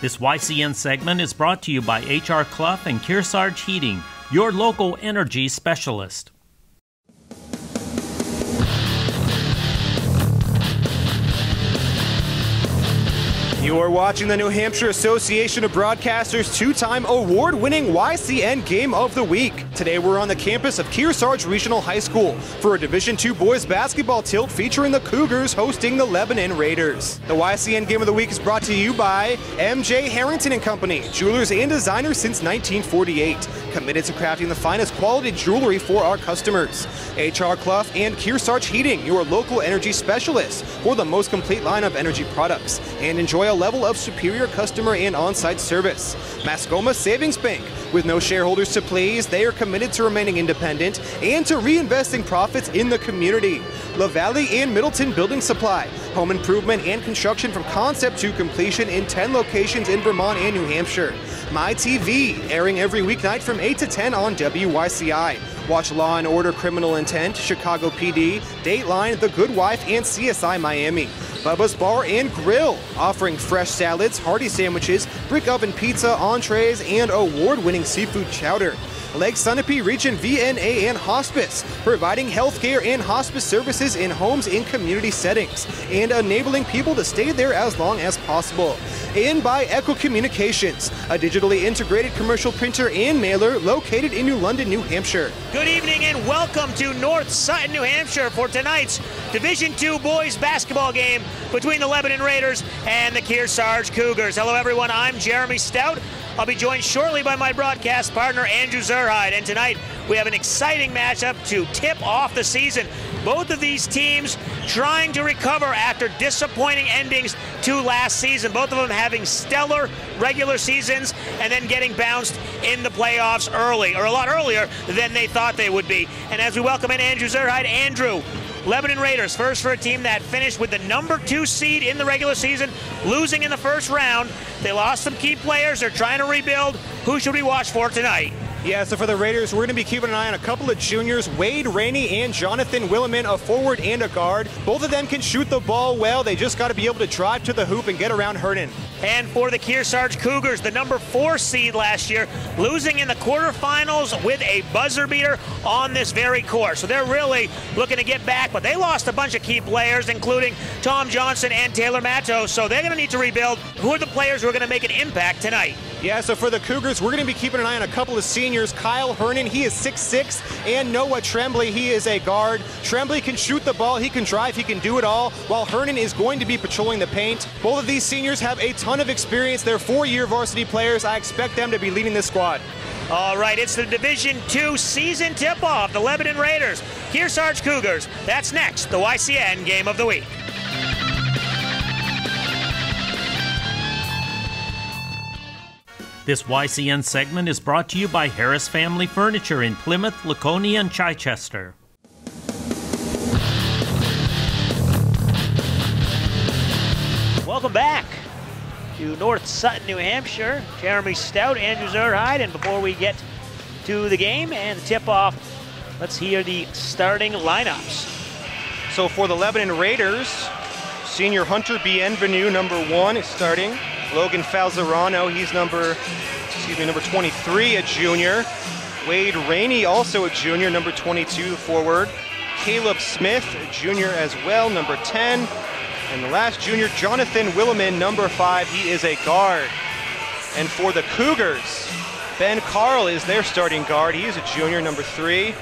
This YCN segment is brought to you by H.R. Clough and Kearsarge Heating, your local energy specialist. You are watching the New Hampshire Association of Broadcasters' two-time award-winning YCN Game of the Week. Today we're on the campus of Kearsarge Regional High School for a Division II boys basketball tilt featuring the Cougars hosting the Lebanon Raiders. The YCN Game of the Week is brought to you by M.J. Harrington & Company, jewelers and designers since 1948. Committed to crafting the finest quality jewelry for our customers. H.R. Clough and Kearsarge Heating, your local energy specialists for the most complete line of energy products. And enjoy a level of superior customer and on-site service. Mascoma Savings Bank. With no shareholders to please, they are committed to remaining independent and to reinvesting profits in the community. La Valley and Middleton Building Supply. Home improvement and construction from concept to completion in 10 locations in Vermont and New Hampshire. My TV, airing every weeknight from 8 to 10 on WYCI. Watch Law & Order Criminal Intent, Chicago PD, Dateline, The Good Wife, and CSI Miami. Bubba's Bar and Grill, offering fresh salads, hearty sandwiches, brick oven pizza, entrees, and award-winning seafood chowder. Lake Sunapee Region VNA and Hospice, providing healthcare and hospice services in homes in community settings, and enabling people to stay there as long as possible. And by Echo Communications, a digitally integrated commercial printer and mailer located in New London, New Hampshire. Good evening and welcome to North Sutton, New Hampshire for tonight's Division II boys basketball game between the Lebanon Raiders and the Kearsarge Cougars. Hello everyone, I'm Jeremy Stout. I'll be joined shortly by my broadcast partner, Andrew Zerhide, and tonight we have an exciting matchup to tip off the season. Both of these teams trying to recover after disappointing endings to last season. Both of them having stellar regular seasons and then getting bounced in the playoffs early, or a lot earlier than they thought they would be. And as we welcome in Andrew Zerhide, Andrew, Lebanon Raiders, first for a team that finished with the #2 seed in the regular season, losing in the first round. They lost some key players. They're trying to rebuild. Who should we watch for tonight? Yeah, so for the Raiders, we're going to be keeping an eye on a couple of juniors, Wade Rainey and Jonathan Williman, a forward and a guard. Both of them can shoot the ball well. They just got to be able to drive to the hoop and get around Hernan. And for the Kearsarge Cougars, the #4 seed last year, losing in the quarterfinals with a buzzer beater on this very court. So they're really looking to get back, but they lost a bunch of key players, including Tom Johnson and Taylor Matto. So they're going to need to rebuild. Who are the players who are going to make an impact tonight? Yeah, so for the Cougars, we're going to be keeping an eye on a couple of seniors. Kyle Hernan, he is 6'6", and Noah Tremblay, he is a guard. Tremblay can shoot the ball, he can drive, he can do it all, while Hernan is going to be patrolling the paint. Both of these seniors have a ton of experience. They're four-year varsity players. I expect them to be leading this squad. All right, it's the Division II season tip-off, the Lebanon Raiders, Kearsarge Cougars. That's next, the YCN Game of the Week. This YCN segment is brought to you by Harris Family Furniture in Plymouth, Laconia, and Chichester. Welcome back to North Sutton, New Hampshire. Jeremy Stout, Andrew Zerhide, and before we get to the game and the tip-off, let's hear the starting lineups. So for the Lebanon Raiders, senior Hunter Bienvenu, #1, is starting. Logan Falzerano, he's number 23, a junior. Wade Rainey, also a junior, #22, the forward. Caleb Smith, a junior as well, #10. And the last junior, Jonathan Williman, #5, he is a guard. And for the Cougars, Ben Carl is their starting guard. He is a junior, #3.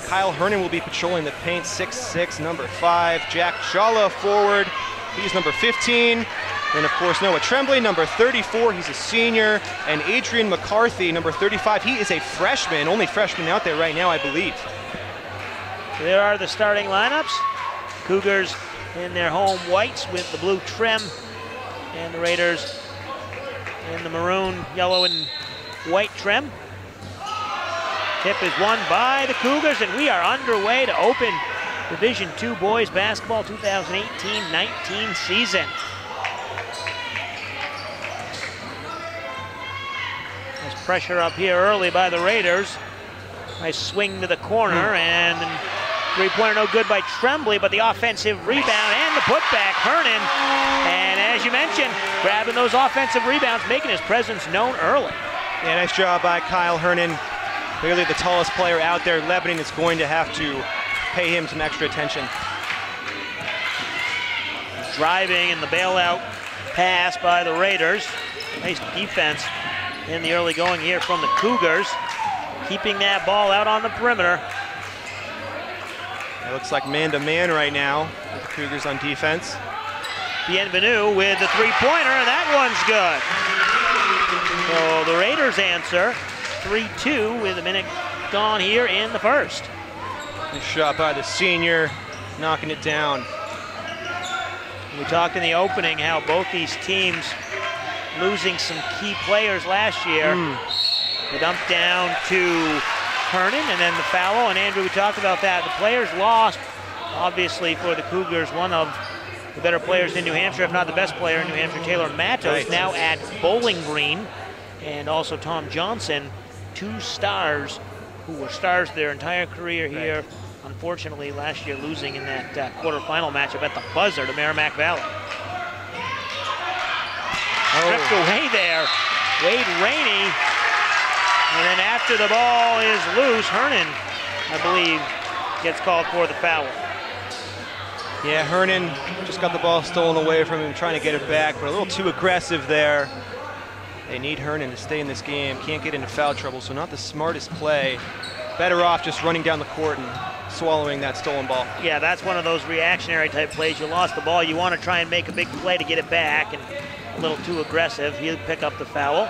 Kyle Hernan will be patrolling the paint, 6'6", #5. Jack Jala, forward, he's #15. Then, of course, Noah Tremblay, #34, he's a senior. And Adrian McCarthy, #35, he is a freshman, only freshman out there right now, I believe. So there are the starting lineups. Cougars in their home whites with the blue trim, and the Raiders in the maroon, yellow, and white trim. Tip is won by the Cougars, and we are underway to open Division II boys basketball 2018-19 season. There's pressure up here early by the Raiders. Nice swing to the corner, and three-pointer no good by Tremblay, but the offensive rebound and the putback, Hernan, and as you mentioned, grabbing those offensive rebounds, making his presence known early. Yeah, nice job by Kyle Hernan. Clearly the tallest player out there. Lebanon is going to have to pay him some extra attention. Driving in the bailout pass by the Raiders. Nice defense in the early going here from the Cougars. Keeping that ball out on the perimeter. It looks like man-to-man right now with the Cougars on defense. Bienvenu with the three-pointer, and that one's good. So the Raiders answer 3-2 with a minute gone here in the first. Nice shot by the senior, knocking it down. We talked in the opening how both these teams losing some key players last year. The dump down to Hernan and then the foul, and Andrew, we talked about that. The players lost, obviously, for the Cougars, one of the better players in New Hampshire, if not the best player in New Hampshire, Taylor Matos, now at Bowling Green, and also Tom Johnson, two stars who were stars their entire career here. Unfortunately, last year losing in that quarterfinal matchup at the buzzer to Merrimack Valley. Stripped away there, Wade Rainey. And then after the ball is loose, Hernan, I believe, gets called for the foul. Yeah, Hernan just got the ball stolen away from him, trying to get it back, but a little too aggressive there. They need Hernan to stay in this game, can't get into foul trouble, so not the smartest play. Better off just running down the court and swallowing that stolen ball. Yeah, that's one of those reactionary type plays. You lost the ball, you want to try and make a big play to get it back, and a little too aggressive. He'll pick up the foul.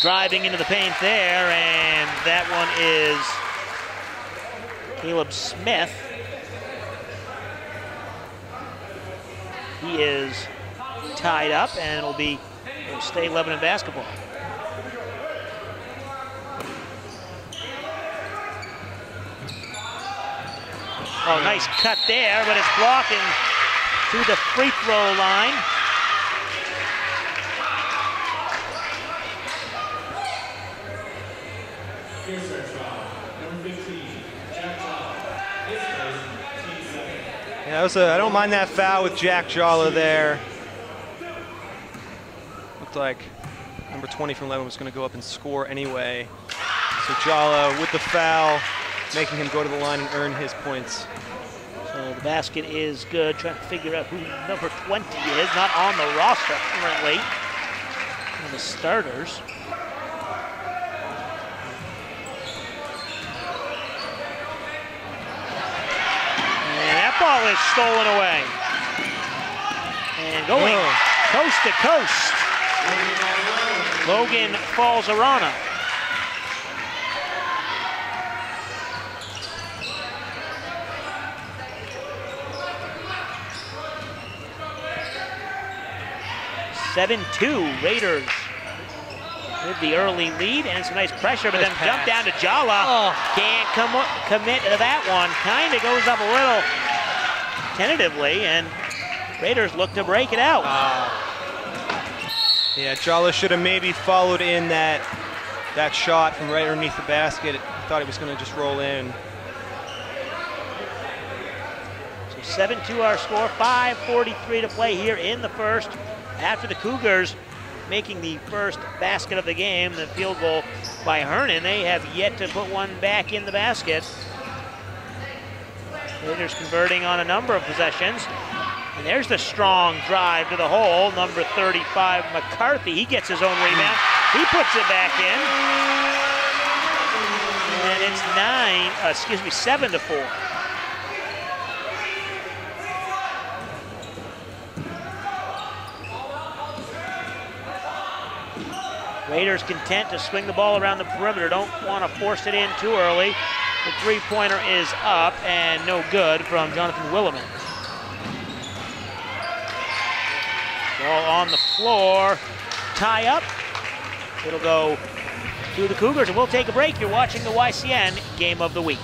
Driving into the paint there, and that one is Caleb Smith. He is tied up, and it'll stay Lebanon basketball. Oh, nice cut there, but it's blocking to the free throw line. Yeah, I don't mind that foul with Jack Jala there. Looked like number 20 from Lebanon was going to go up and score anyway. So Jala with the foul, making him go to the line and earn his points. So the basket is good. Trying to figure out who number 20 is. Not on the roster currently. One of the starters. Ball is stolen away. And going coast to coast. Logan Falzarana. (7-2) Raiders with the early lead, and some nice pressure, but then jump down to Jala. Can't commit to that one. Kind of goes up a little tentatively, and Raiders look to break it out. Yeah, Jala should have maybe followed in that shot from right underneath the basket. I thought he was going to just roll in. So 7-2 our score, 5:43 to play here in the first. After the Cougars making the first basket of the game, the field goal by Hernan, they have yet to put one back in the basket. Raiders converting on a number of possessions. And there's the strong drive to the hole. Number 35, McCarthy. He gets his own rebound. He puts it back in. And it's 7-4. Raiders content to swing the ball around the perimeter. Don't want to force it in too early. The three-pointer is up and no good from Jonathan Williman. Ball on the floor. Tie up. It'll go to the Cougars, and we'll take a break. You're watching the YCN Game of the Week.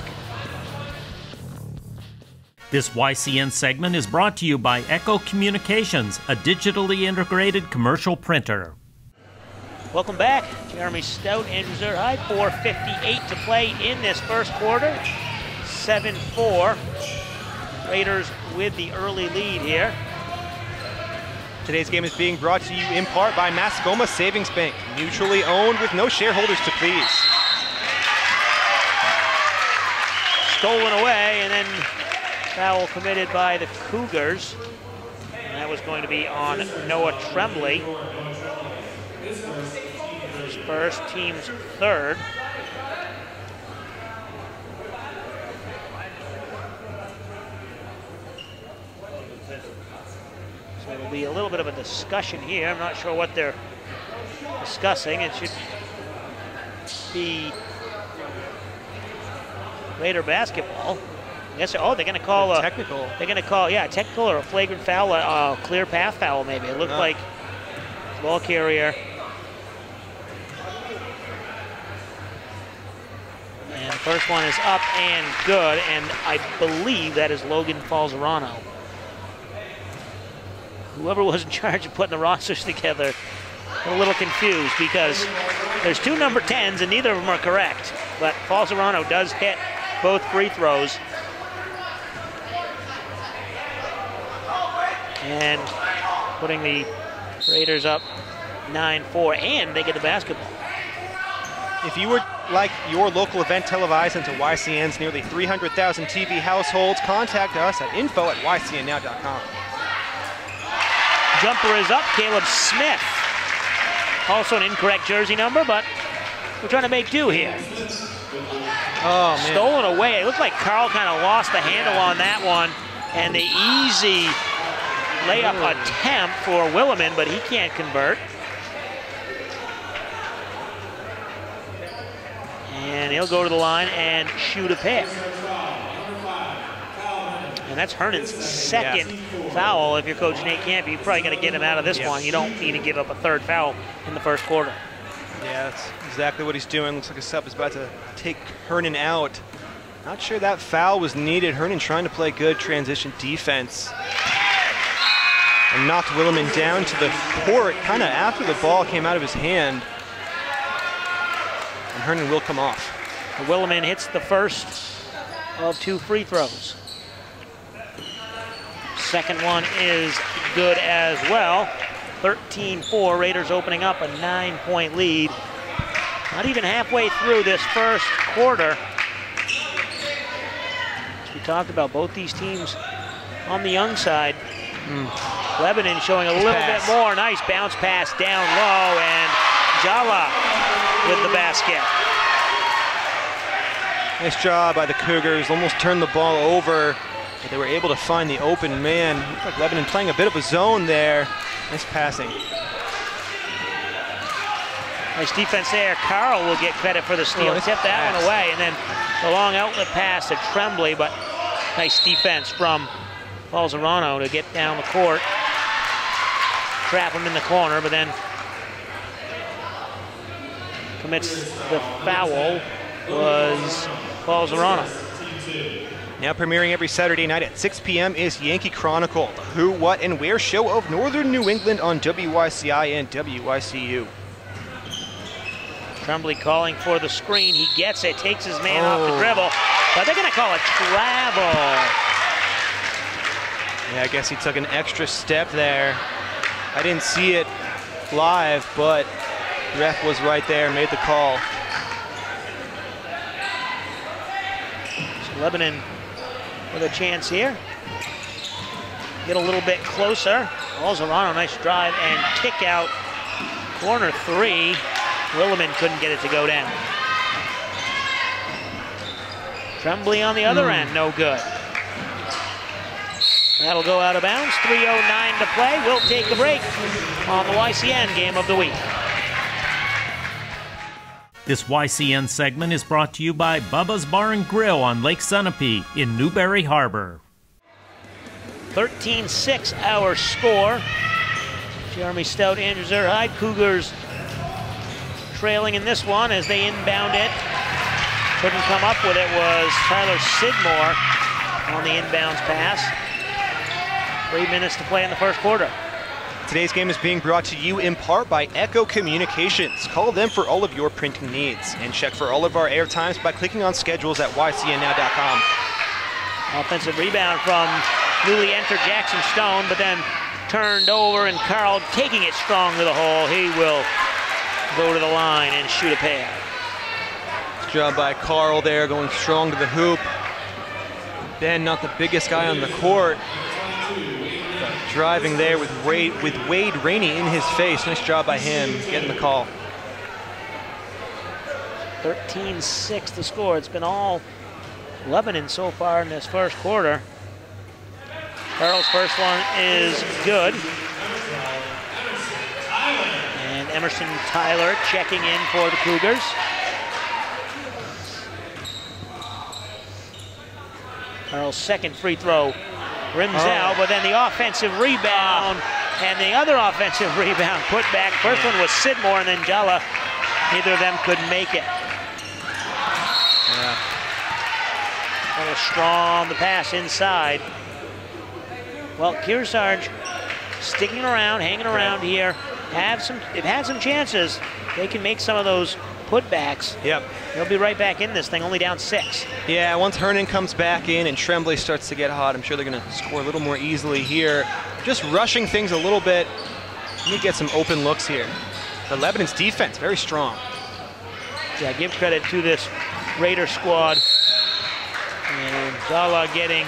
This YCN segment is brought to you by Echo Communications, a digitally integrated commercial printer. Welcome back. Jeremy Stout, Andrew Zerhide, 4:58 to play in this first quarter. 7-4. Raiders with the early lead here. Today's game is being brought to you in part by Mascoma Savings Bank, mutually owned with no shareholders to please. Stolen away, and then foul committed by the Cougars. And that was going to be on Noah Tremblay. His first, team's third. So it'll be a little bit of a discussion here. I'm not sure what they're discussing. It should be Raider basketball. I guess. Oh, they're going to call a technical. They're going to call, yeah, a technical or a flagrant foul, a clear path foul maybe. It looked like ball carrier. And the first one is up and good, and I believe that is Logan Falzerano. Whoever was in charge of putting the rosters together, I'm a little confused because there's two number 10s and neither of them are correct. But Falzerano does hit both free throws. And putting the Raiders up 9-4, and they get the basketball. If you would like your local event televised into YCN's nearly 300,000 TV households, contact us at info@ycnnow.com. Jumper is up, Caleb Smith. Also an incorrect jersey number, but we're trying to make do here. Oh, man. Stolen away. It looked like Carl kind of lost the handle on that one, and the easy layup attempt for Williman, but he can't convert. And he'll go to the line and shoot a pick. And that's Hernan's second foul. If you're Coach Nate Campy, you're probably going to get him out of this one. You don't need to give up a third foul in the first quarter. Yeah, that's exactly what he's doing. Looks like a sub is about to take Hernan out. Not sure that foul was needed. Hernan trying to play good transition defense. And knocked Williman down to the court kind of after the ball came out of his hand. And Hernan will come off. Williman hits the first of two free throws. Second one is good as well. 13-4, Raiders opening up a 9-point lead. Not even halfway through this first quarter. As we talked about, both these teams on the young side. Lebanon showing a little bit more. Nice bounce pass down low, and Jala with the basket. Nice job by the Cougars. Almost turned the ball over, but they were able to find the open man. Looks like Lebanon playing a bit of a zone there. Nice passing. Nice defense there. Carl will get credit for the steal. Tip that one away, and then the long outlet pass to Tremblay, but nice defense from Falzerano to get down the court. Trap him in the corner, but then commits the foul was Falzerano. Now premiering every Saturday night at 6 p.m. is Yankee Chronicle, the who, what, and where show of Northern New England on WYCI and WYCU. Tremblay calling for the screen. He gets it, takes his man off the dribble, but they're going to call it travel. Yeah, I guess he took an extra step there. I didn't see it live, but the ref was right there, made the call. So Lebanon with a chance here. Get a little bit closer. Falzerano, nice drive and kick out. Corner three. Williman couldn't get it to go down. Tremblay on the other end, no good. That'll go out of bounds. 3:09 to play. We'll take a break on the YCN Game of the Week. This YCN segment is brought to you by Bubba's Bar and Grill on Lake Sunapee in Newberry Harbor. 13-6 our score. Jeremy Stout, Andrew Zerhide. Cougars trailing in this one as they inbound it. Couldn't come up with it was Tyler Sidmore on the inbounds pass. 3 minutes to play in the first quarter. Today's game is being brought to you in part by Echo Communications. Call them for all of your printing needs and check for all of our air times by clicking on schedules at ycnnow.com. Offensive rebound from newly entered Jackson Stone, but then turned over, and Carl taking it strong to the hole. He will go to the line and shoot a pair. Good job by Carl there, going strong to the hoop. Ben, not the biggest guy on the court, but driving there with Wade Rainey in his face. Nice job by him getting the call. 13-6 the score. It's been all Lebanon so far in this first quarter. Carl's first one is good. And Emerson Tyler checking in for the Cougars. Carl's second free throw rims out, but then the offensive rebound and the other offensive rebound put back. First one was Sidmore and then Jala. Neither of them could make it. Yeah. A little strong, the pass inside. Well, Kearsarge sticking around, hanging around here. They've had some chances. They can make some of those putbacks. Yep. They'll be right back in this thing, only down 6. Yeah, once Hernan comes back in and Tremblay starts to get hot, I'm sure they're going to score a little more easily here. Just rushing things a little bit. Let me get some open looks here. But Lebanon's defense, very strong. Yeah, give credit to this Raider squad. And Jala getting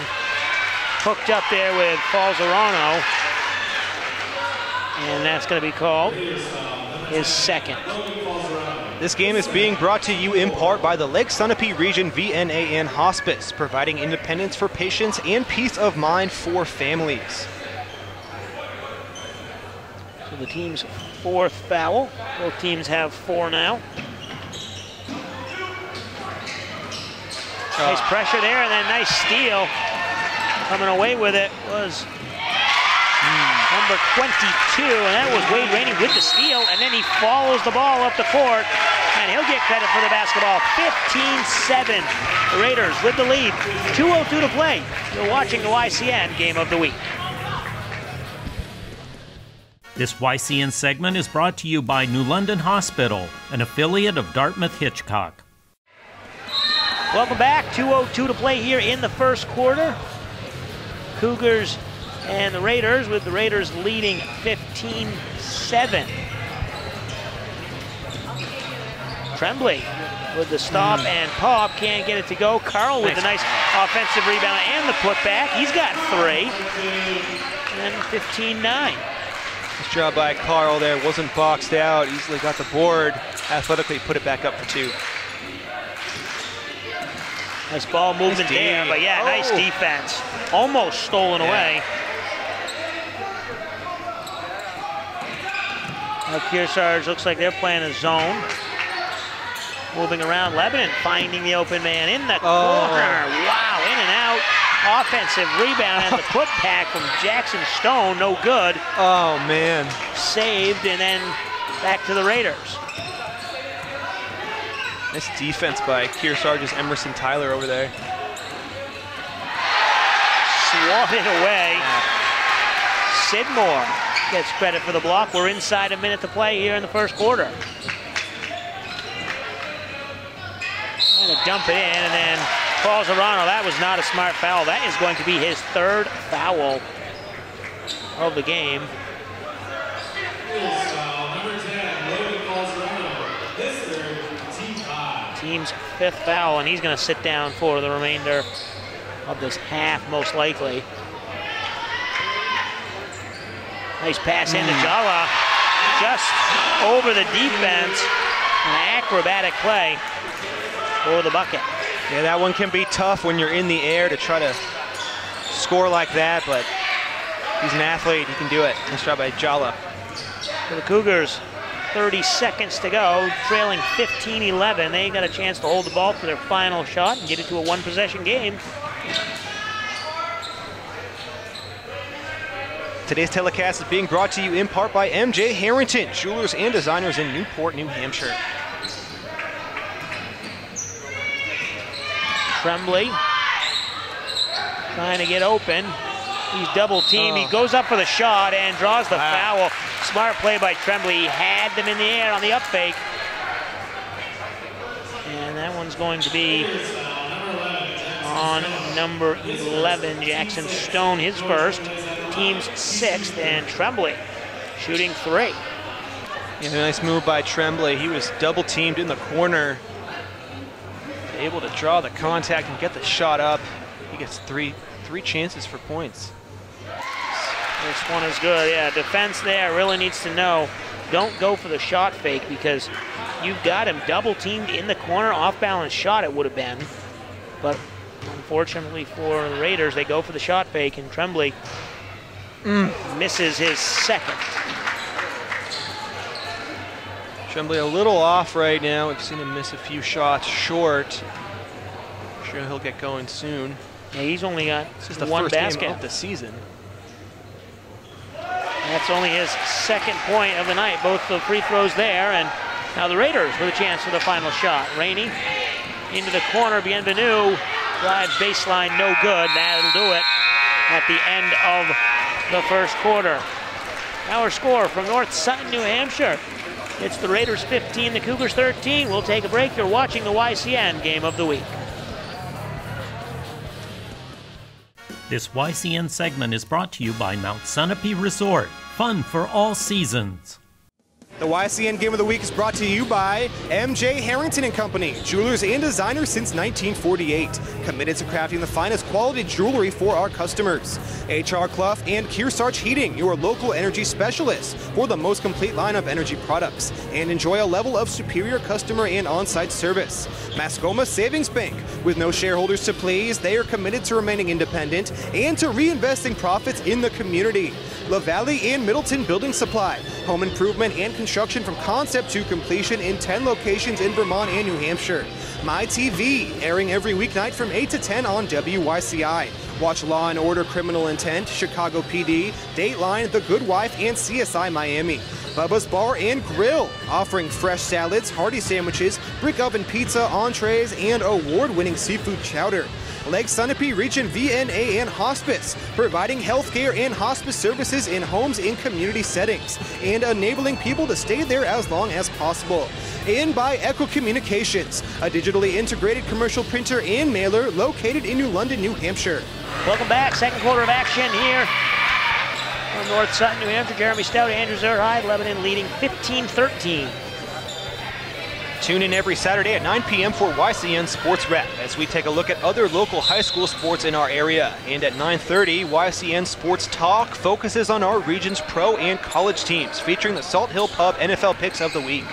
hooked up there with Falzerano. And that's going to be called his second. This game is being brought to you in part by the Lake Sunapee Region VNAN Hospice, providing independence for patients and peace of mind for families. So the team's fourth foul. Both teams have 4 now. Nice pressure there, and then nice steal. Coming away with it was number 22, and that was Wade Rainey with the steal, and then he follows the ball up the court, and he'll get credit for the basketball. 15-7, the Raiders with the lead. 2:02 to play. You're watching the YCN Game of the Week. This YCN segment is brought to you by New London Hospital, an affiliate of Dartmouth Hitchcock. Welcome back. 2:02 to play here in the first quarter. Cougars and the Raiders, with the Raiders leading 15-7. Tremblay with the stop and pop, can't get it to go. Carl with the nice offensive rebound and the putback. He's got 3. And 15-9. Nice job by Carl there. Wasn't boxed out. Easily got the board. Athletically put it back up for 2. Nice ball movement there, but yeah, nice defense. Almost stolen away. Now Kearsarge looks like they're playing a zone. Moving around, Lebanon finding the open man in the corner. Wow, in and out. Offensive rebound and the putback from Jackson Stone, no good. Oh, man. Saved, and then back to the Raiders. Nice defense by Kearsarge's Emerson Tyler over there. Swatted away. Sidmore gets credit for the block. We're inside a minute to play here in the first quarter. Going to dump it in, and then Falzerano. That was not a smart foul. That is going to be his 3rd foul of the game. Team's 5th foul, and he's going to sit down for the remainder of this half, most likely. Nice pass into Jala, just over the defense. An acrobatic play for the bucket. Yeah, that one can be tough when you're in the air to try to score like that, but he's an athlete. He can do it. Nice job by Jala. For the Cougars, 30 seconds to go, trailing 15-11. They got a chance to hold the ball for their final shot and get it to a 1-possession game. Today's telecast is being brought to you in part by MJ Harrington, jewelers and designers in Newport, New Hampshire. Tremblay trying to get open. He's double teamed. He goes up for the shot and draws the foul. Smart play by Tremblay. He had them in the air on the up fake. And that one's going to be on number 11, Jackson Stone, his first, team's 6th, and Tremblay shooting 3. Yeah, nice move by Tremblay. He was double teamed in the corner, able to draw the contact and get the shot up. He gets three chances for points. This one is good. Yeah, defense there really needs to know, don't go for the shot fake, because you've got him double teamed in the corner. Off balance shot it would have been, but unfortunately for the Raiders, they go for the shot fake, and Tremblay misses his 2nd. Tremblay a little off right now. We've seen him miss a few shots short. I'm sure he'll get going soon. Yeah, he's only got this is the one first basket game of the season. That's only his 2nd point of the night. Both the free throws there, and now the Raiders with a chance for the final shot. Rainey into the corner. Bienvenu drives baseline, no good. That'll do it at the end of the first quarter. Our score from North Sutton, New Hampshire. It's the Raiders 15, the Cougars 13. We'll take a break. You're watching the YCN Game of the Week. This YCN segment is brought to you by Mount Sunapee Resort. Fun for all seasons. The YCN Game of the Week is brought to you by MJ Harrington and Company, jewelers and designers since 1948. Committed to crafting the finest quality jewelry for our customers. HR Clough and Kearsarge Heating, your local energy specialists for the most complete line of energy products. And enjoy a level of superior customer and on-site service. Mascoma Savings Bank. With no shareholders to please, they are committed to remaining independent and to reinvesting profits in the community. La Valley and Middleton Building Supply. Home improvement and construction from concept to completion in 10 locations in Vermont and New Hampshire. My TV, airing every weeknight from 8 to 10 on WYCI. Watch Law & Order Criminal Intent, Chicago PD, Dateline, The Good Wife, and CSI Miami. Bubba's Bar and Grill, offering fresh salads, hearty sandwiches, brick oven pizza, entrees, and award-winning seafood chowder. Lake Sunapee Region VNA and Hospice, providing healthcare and hospice services in homes in community settings, and enabling people to stay there as long as possible. And by Echo Communications, a digitally integrated commercial printer and mailer located in New London, New Hampshire. Welcome back. 2nd quarter of action here from North Sutton, New Hampshire. Jeremy Stout, Andrew Zerhide, Lebanon leading 15-13. Tune in every Saturday at 9 p.m. for YCN Sports Wrap as we take a look at other local high school sports in our area. And at 9:30, YCN Sports Talk focuses on our region's pro and college teams, featuring the Salt Hill Pub NFL Picks of the Week.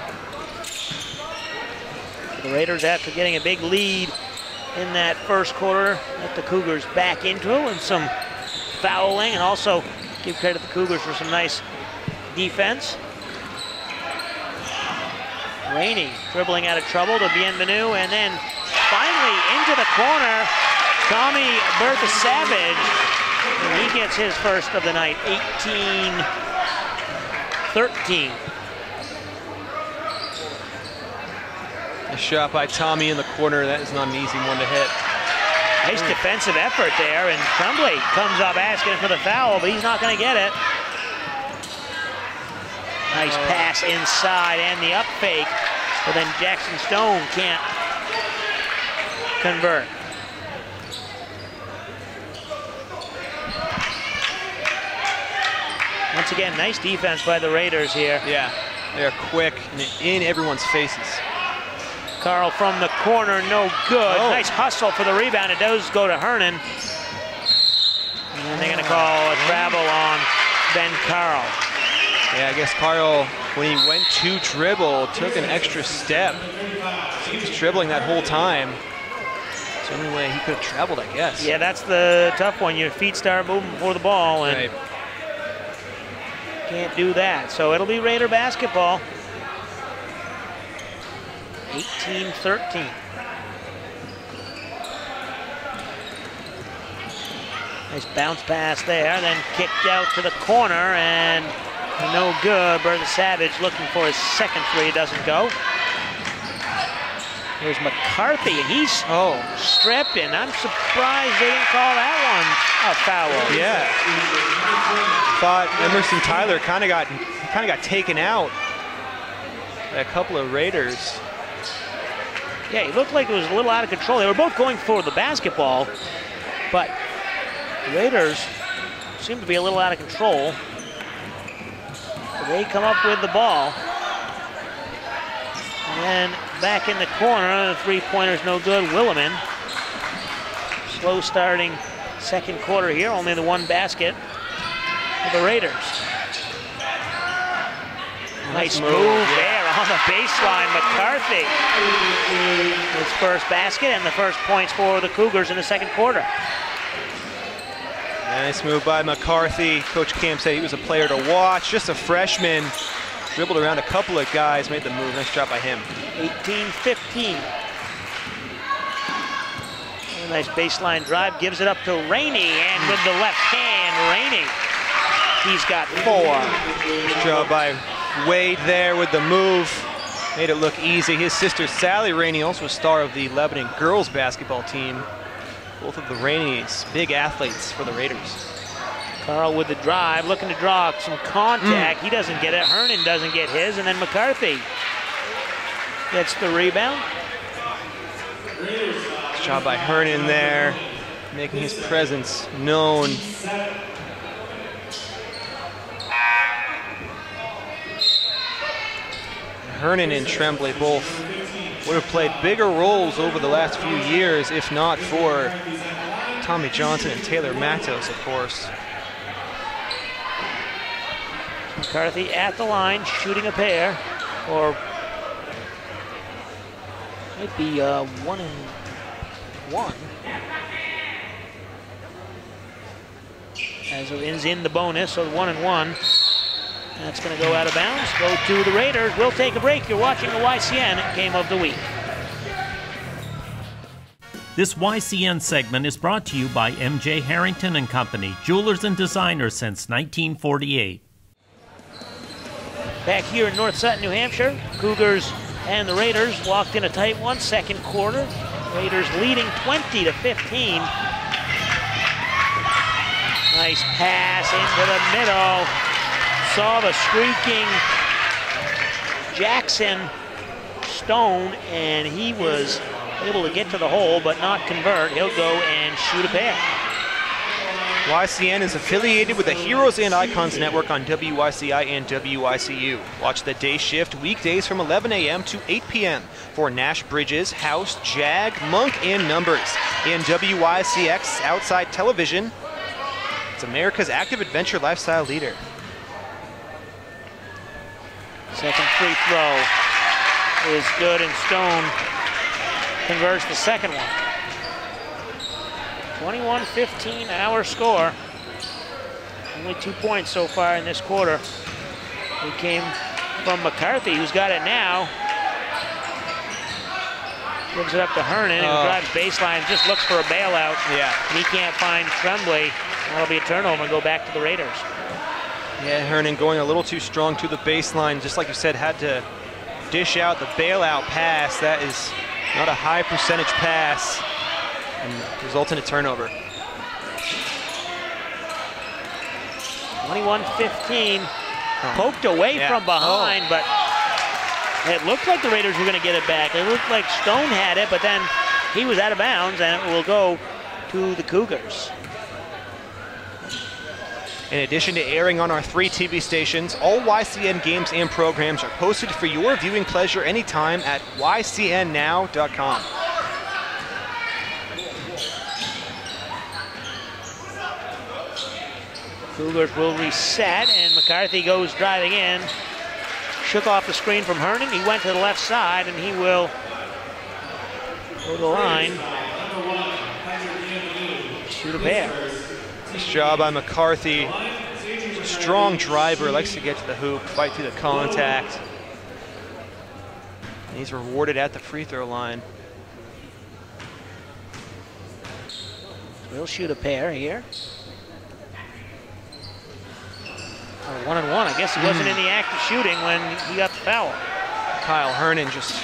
The Raiders, after getting a big lead in that first quarter, let the Cougars back into it with some fouling, and also give credit to the Cougars for some nice defense. Rainey dribbling out of trouble to Bienvenu, and then finally into the corner, Tommy Bertha Savage, and he gets his first of the night, 18-13. A shot by Tommy in the corner. That is not an easy one to hit. Nice defensive effort there, and Tremblay comes up asking for the foul, but he's not going to get it. Nice pass inside and the up fake, but then Jackson Stone can't convert. Once again, nice defense by the Raiders here. Yeah, they're quick and in everyone's faces. Carl from the corner, no good. Nice hustle for the rebound. It does go to Hernan. And they're going to call a travel on Ben Carl. Yeah, I guess Carl, when he went to dribble, took an extra step. He was dribbling that whole time. It's the only way he could have traveled, I guess. Yeah, that's the tough one. Your feet start moving before the ball, and right. Can't do that. So it'll be Raider basketball. 18-13. Nice bounce pass there, then kicked out to the corner, and no good. Bertha Savage looking for his second three, doesn't go. Here's McCarthy, and he's stripped, and I'm surprised they didn't call that one a foul. Yeah. Thought Emerson Tyler kind of got taken out by a couple of Raiders. Yeah, it looked like it was a little out of control. They were both going for the basketball, but the Raiders seem to be a little out of control. So they come up with the ball. And then back in the corner, the three-pointer's no good. Williman. Slow starting second quarter here, only the one basket for the Raiders. Nice move there on the baseline. McCarthy, his first basket and the first points for the Cougars in the second quarter. Nice move by McCarthy. Coach Camp said he was a player to watch. Just a freshman. Dribbled around a couple of guys, made the move. Nice job by him. 18-15. Nice baseline drive. Gives it up to Rainey. And with the left hand, Rainey. He's got 4. Nice job by Wade there with the move. Made it look easy. His sister Sally Rainey, also a star of the Lebanon girls basketball team. Both of the Raineys, big athletes for the Raiders. Carl with the drive, looking to draw some contact. He doesn't get it. Hernan doesn't get his, and then McCarthy gets the rebound. Nice job by Hernan there, making his presence known. Hernan and Tremblay both would have played bigger roles over the last few years if not for Tommy Johnson and Taylor Matos, of course. McCarthy at the line, shooting a pair, or might be 1-and-1. As it ends in the bonus, so 1-and-1. That's going to go out of bounds. Go to the Raiders. We'll take a break. You're watching the YCN Game of the Week. This YCN segment is brought to you by MJ Harrington and Company, jewelers and designers since 1948. Back here in North Sutton, New Hampshire, Cougars and the Raiders locked in a tight one, second quarter. Raiders leading 20-15. Nice pass into the middle. Saw the streaking Jackson Stone, and he was able to get to the hole but not convert. He'll go and shoot a pair. YCN is affiliated with the Heroes and Icons Network on WYCI and WYCU. Watch the day shift weekdays from 11 a.m. to 8 p.m. for Nash Bridges, House, Jag, Monk, and Numbers. In WYCX Outside Television, it's America's active adventure lifestyle leader. Second free throw is good, and Stone converts the second one. 21-15 our score. Only 2 points so far in this quarter. It came from McCarthy, who's got it now. Gives it up to Hernan, who drives baseline, just looks for a bailout. Yeah. And he can't find Tremblay. That'll be a turnover and go back to the Raiders. Yeah, Hernan going a little too strong to the baseline. Just like you said, had to dish out the bailout pass. That is not a high percentage pass and results in a turnover. 21-15. Poked away from behind, but it looked like the Raiders were going to get it back. It looked like Stone had it, but then he was out of bounds, and it will go to the Cougars. In addition to airing on our 3 TV stations, all YCN games and programs are posted for your viewing pleasure anytime at ycnnow.com. Cougars will reset, and McCarthy goes driving in. Shook off the screen from Hernan. He went to the left side, and he will go to the line. Shoot a pair. Nice job by McCarthy. Strong driver, likes to get to the hoop, fight through the contact. And he's rewarded at the free throw line. We'll shoot a pair here. 1-and-1. I guess he wasn't in the act of shooting when he got the foul. Kyle Hernan just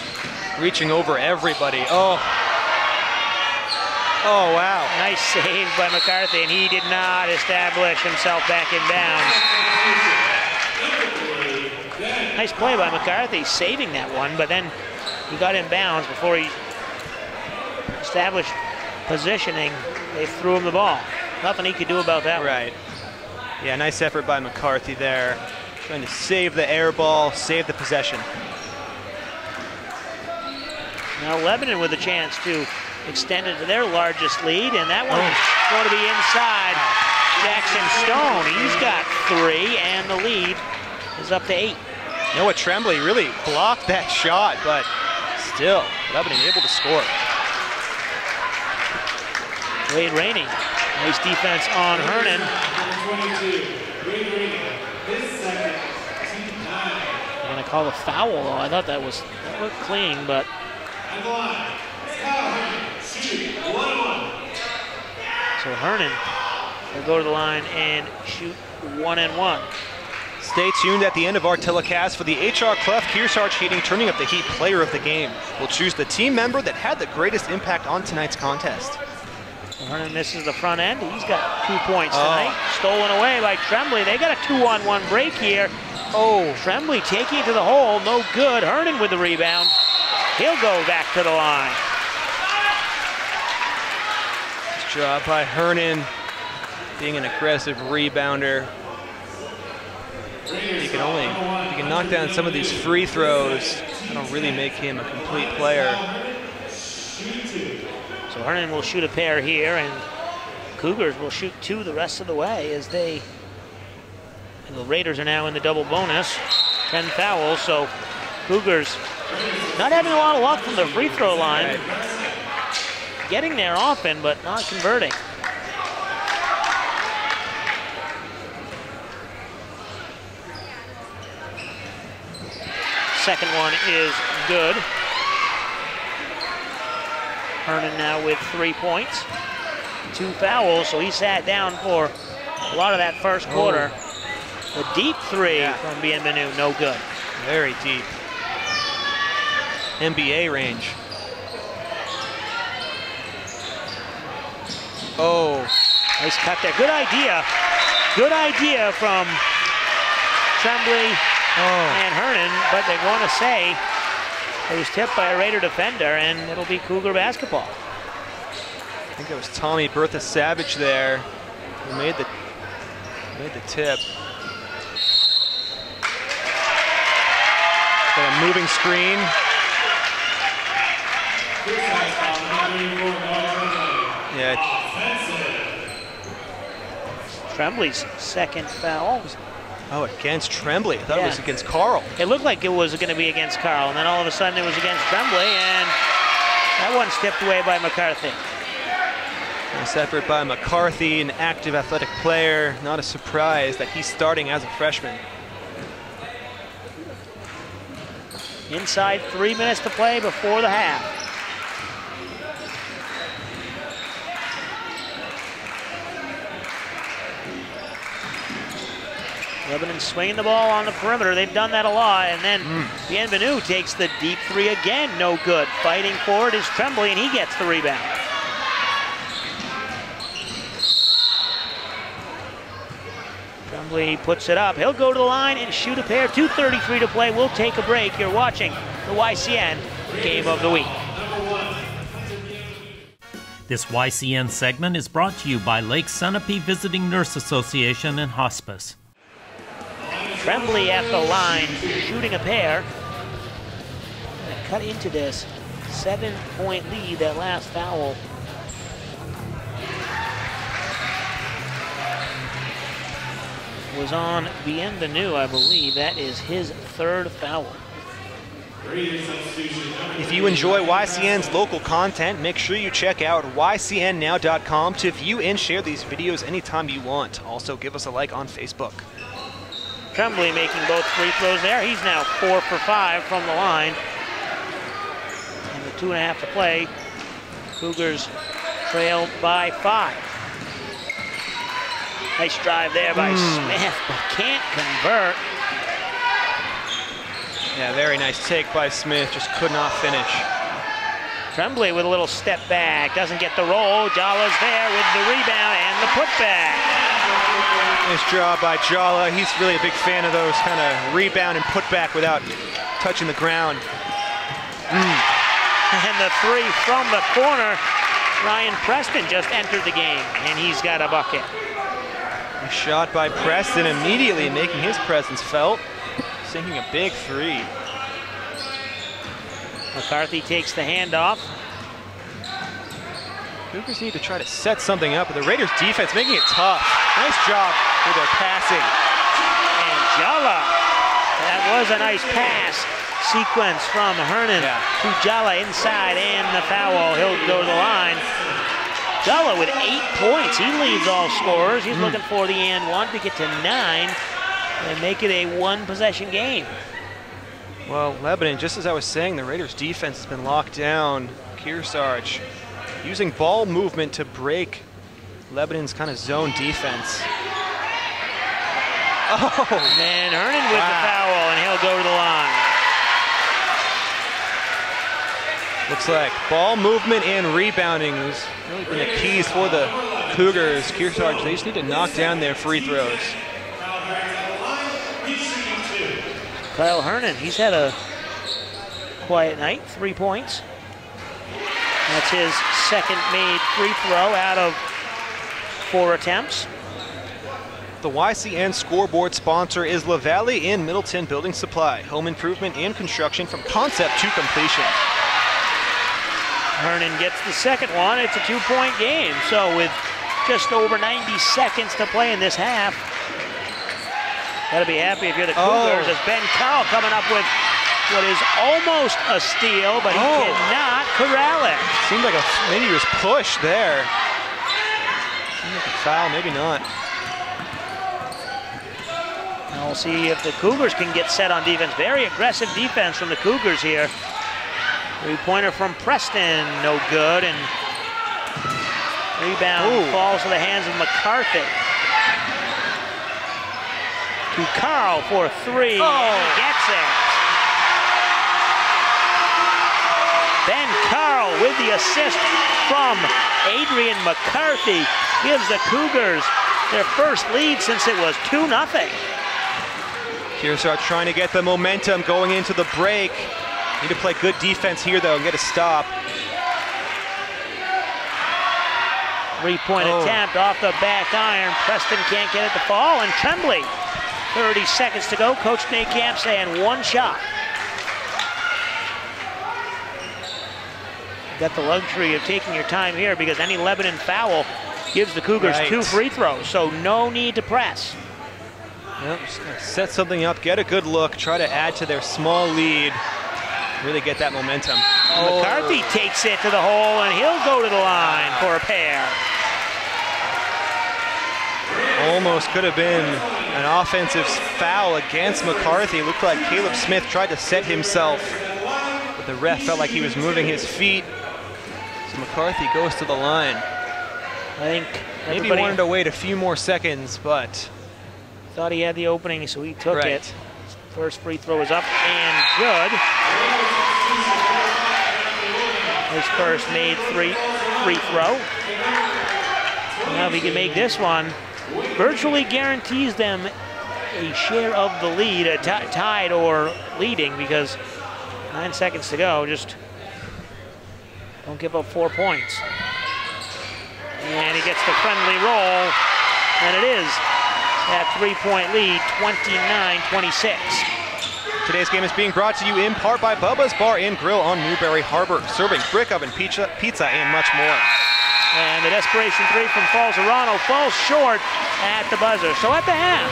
reaching over everybody. Oh, wow. Nice save by McCarthy, and he did not establish himself back in bounds. Nice play by McCarthy, saving that one, but then he got in bounds before he established positioning, they threw him the ball. Nothing he could do about that. Right. Yeah, nice effort by McCarthy there. Trying to save the air ball, save the possession. Now Lebanon with a chance to extend it to their largest lead, and that one's going to be inside Jackson Stone. He's got 3, and the lead is up to 8. Noah Tremblay really blocked that shot, but still, Lebanon able to score. Wade Rainey, nice defense on Hernan. They're going to call a foul, though. I thought that looked clean, but. So Hernan will go to the line and shoot 1-and-1. Stay tuned at the end of our telecast for the H.R. Clough Kearsarge Heating Turning Up the Heat Player of the Game. We'll choose the team member that had the greatest impact on tonight's contest. Hernan misses the front end. He's got 2 points tonight. Stolen away by Tremblay. They got a 2-on-1 break here. Tremblay taking it to the hole. No good. Hernan with the rebound. He'll go back to the line. Nice job by Hernan, being an aggressive rebounder. He can knock down some of these free throws. That'll really make him a complete player. So Hernan will shoot a pair here, and Cougars will shoot 2 the rest of the way as the Raiders are now in the double bonus. 10 fouls, so Cougars not having a lot of luck from the free throw line. Getting there often, but not converting. Second one is good. Hernan now with 3 points, 2 fouls, so he sat down for a lot of that first quarter. The deep 3 from Bienvenu, no good. Very deep. NBA range. Nice cut there. Good idea. Good idea from Tremblay and Hernan, but they're going to say it was tipped by a Raider defender, and it'll be Cougar basketball. I think it was Tommy Bertha Savage there who made the tip. Got a moving screen. Yeah. Tremblay's second foul. Against Tremblay. I thought it was against Carl. It looked like it was going to be against Carl, and then all of a sudden it was against Tremblay, and that one's tipped away by McCarthy. Nice effort by McCarthy, an active athletic player. Not a surprise that he's starting as a freshman. Inside 3 minutes to play before the half. Lebanon swinging the ball on the perimeter. They've done that a lot. And then Bienvenu takes the deep 3 again. No good. Fighting for it is Tremblay, and he gets the rebound. Tremblay puts it up. He'll go to the line and shoot a pair. 2:33 to play. We'll take a break. You're watching the YCN Game of the Week. This YCN segment is brought to you by Lake Sunapee Visiting Nurse Association and Hospice. Tremblay at the line, shooting a pair. Cut into this 7-point lead, that last foul. Was on Bienvenu, I believe. That is his 3rd foul. If you enjoy YCN's local content, make sure you check out ycnnow.com to view and share these videos anytime you want. Also, give us a like on Facebook. Tremblay making both free throws there. He's now 4 for 5 from the line. And with 2.5 to play, Cougars trail by 5. Nice drive there by Smith, but can't convert. Yeah, very nice take by Smith, just could not finish. Tremblay with a little step back, doesn't get the roll. Jala's there with the rebound and the putback. Nice job by Jala. He's really a big fan of those kind of rebound and putback without touching the ground. And the three from the corner. Ryan Preston just entered the game, and he's got a bucket. A shot by Preston, immediately making his presence felt, sinking a big three. McCarthy takes the handoff. Cougars need to try to set something up, but the Raiders defense making it tough. Nice job with their passing. And Jala, that was a nice pass sequence from Hernan to Jala inside, and the foul. He'll go to the line. Jala with 8 points. He leads all scorers. He's looking for the and one to get to 9 and make it a one-possession game. Well, Lebanon, just as I was saying, the Raiders defense has been locked down. Kearsarge using ball movement to break Lebanon's kind of zone defense. Oh! And Hernan with the foul, and he'll go to the line. Looks like ball movement and rebounding has really been the keys for the Cougars. Kearsarge, they just need to knock down their free throws. Kyle Hernan, he's had a quiet night, 3 points. That's his second made free throw out of 4 attempts. The YCN scoreboard sponsor is LaValle in Middleton Building Supply. Home improvement and construction from concept to completion. Hernan gets the second one. It's a 2-point game. So with just over 90 seconds to play in this half, gotta be happy if you're the Cougars. As Ben Carl coming up with what is almost a steal, but he cannot corral it. Seemed like maybe he was pushed there. Seemed like a foul, maybe not. Now we'll see if the Cougars can get set on defense. Very aggressive defense from the Cougars here. Three-pointer from Preston, no good, and rebound falls to the hands of McCarthy. To Carl for 3, gets it. Ben Carl with the assist from Adrian McCarthy gives the Cougars their first lead since it was 2-0. Kearsarge trying to get the momentum going into the break. Need to play good defense here, though, and get a stop. 3-point attempt off the back iron. Preston can't get it to fall, and Tremblay, 30 seconds to go. Coach Nate Camp saying 1 shot. Got the luxury of taking your time here because any Lebanon foul gives the Cougars 2 free throws, so no need to press. Yep, just gotta set something up, get a good look, try to add to their small lead. Really get that momentum. McCarthy takes it to the hole, and he'll go to the line for a pair. Almost could have been an offensive foul against McCarthy. It looked like Caleb Smith tried to set himself, but the ref felt like he was moving his feet. So McCarthy goes to the line. I think maybe he wanted to wait a few more seconds, but thought he had the opening, so he took it. First free throw is up and good. His first made free throw. Now if he can make this one, virtually guarantees them a share of the lead, tied or leading, because 9 seconds to go. Just don't give up 4 points. And he gets the friendly roll, and it is that 3-point lead, 29-26. Today's game is being brought to you in part by Bubba's Bar and Grill on Newberry Harbor, serving brick oven pizza and much more. And the desperation 3 from Falzerano falls short at the buzzer. So at the half,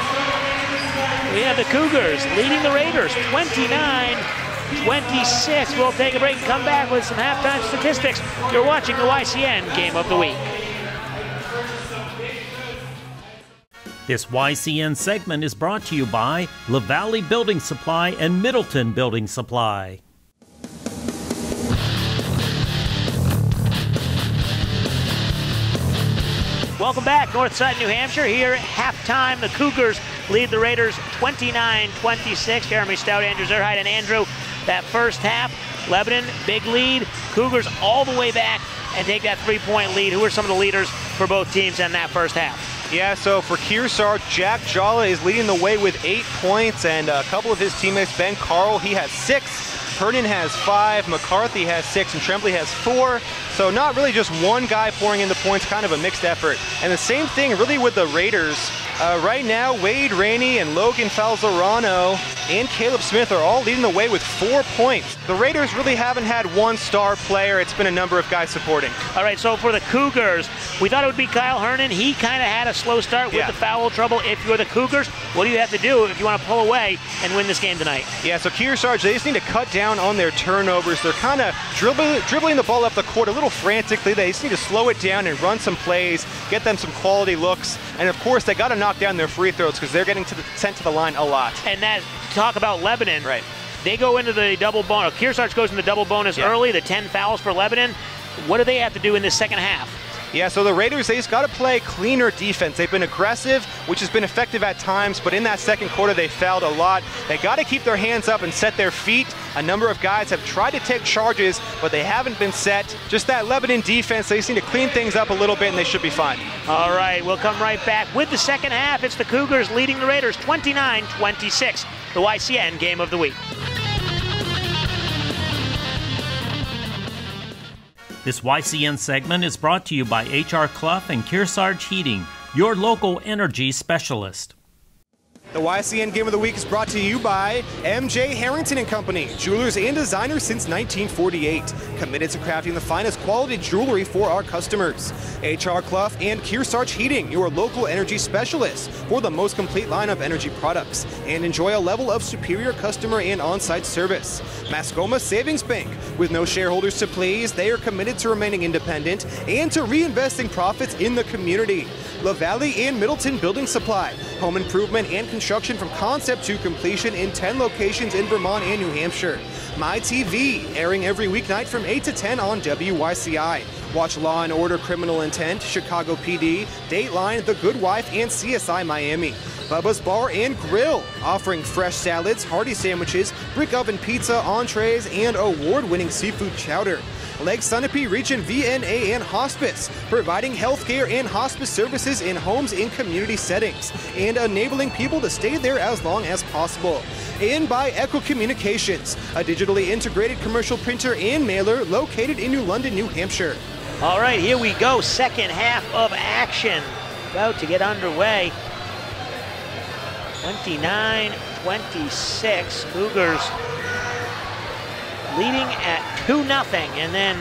we have the Cougars leading the Raiders 29-26. We'll take a break and come back with some halftime statistics. You're watching the YCN Game of the Week. This YCN segment is brought to you by LaValle Building Supply and Middleton Building Supply. Welcome back, North Sutton, New Hampshire. Here at halftime, the Cougars lead the Raiders 29-26. Jeremy Stout, Andrew Zerhide, and Andrew. That first half, Lebanon, big lead. Cougars all the way back and take that 3-point lead. Who are some of the leaders for both teams in that first half? Yeah, so for Kearsarge, Jack Jalla is leading the way with 8 points, and a couple of his teammates, Ben Carl, he has 6. Hernan has 5, McCarthy has 6, and Tremblay has 4. So not really just one guy pouring in the points, kind of a mixed effort. And the same thing really with the Raiders. Right now, Wade Rainey and Logan Falzarano and Caleb Smith are all leading the way with 4 points. The Raiders really haven't had one star player. It's been a number of guys supporting. All right, so for the Cougars, we thought it would be Kyle Hernan. He kind of had a slow start with the foul trouble. If you're the Cougars, what do you have to do if you want to pull away and win this game tonight? Yeah, so Kearsarge, they just need to cut down on their turnovers. They're kind of dribbling the ball up the court a little frantically. They just need to slow it down and run some plays, get them some quality looks. And of course, they got to knock down their free throws because they're getting sent to the line a lot. And that, talk about Lebanon. Right. They go into the double bonus. Kearsarge goes into double bonus early, the 10 fouls for Lebanon. What do they have to do in this second half? Yeah, so the Raiders, they just got to play cleaner defense. They've been aggressive, which has been effective at times, but in that second quarter, they fouled a lot. They got to keep their hands up and set their feet. A number of guys have tried to take charges, but they haven't been set. Just that Lebanon defense, they just need to clean things up a little bit, and they should be fine. All right, we'll come right back with the second half. It's the Cougars leading the Raiders 29-26, the YCN Game of the Week. This YCN segment is brought to you by H.R. Clough and Kearsarge Heating, your local energy specialist. The YCN Game of the Week is brought to you by M.J. Harrington & Company, jewelers and designers since 1948. Committed to crafting the finest quality jewelry for our customers. H.R. Clough and Kearsarge Heating, your local energy specialists for the most complete line of energy products. And enjoy a level of superior customer and on-site service. Mascoma Savings Bank, with no shareholders to please, they are committed to remaining independent and to reinvesting profits in the community. La Valley and Middleton Building Supply, home improvement and construction from concept to completion in 10 locations in Vermont and New Hampshire. My TV, airing every weeknight from 8 to 10 on WYCI. Watch Law & Order Criminal Intent, Chicago PD, Dateline, The Good Wife, and CSI Miami. Bubba's Bar and Grill, offering fresh salads, hearty sandwiches, brick oven pizza, entrees, and award-winning seafood chowder. Lake Sunapee Region VNA and Hospice, providing healthcare and hospice services in homes in community settings, and enabling people to stay there as long as possible. And by Echo Communications, a digitally integrated commercial printer and mailer located in New London, New Hampshire. All right, here we go. Second half of action about to get underway. 29-26, Cougars leading at 2-0 and then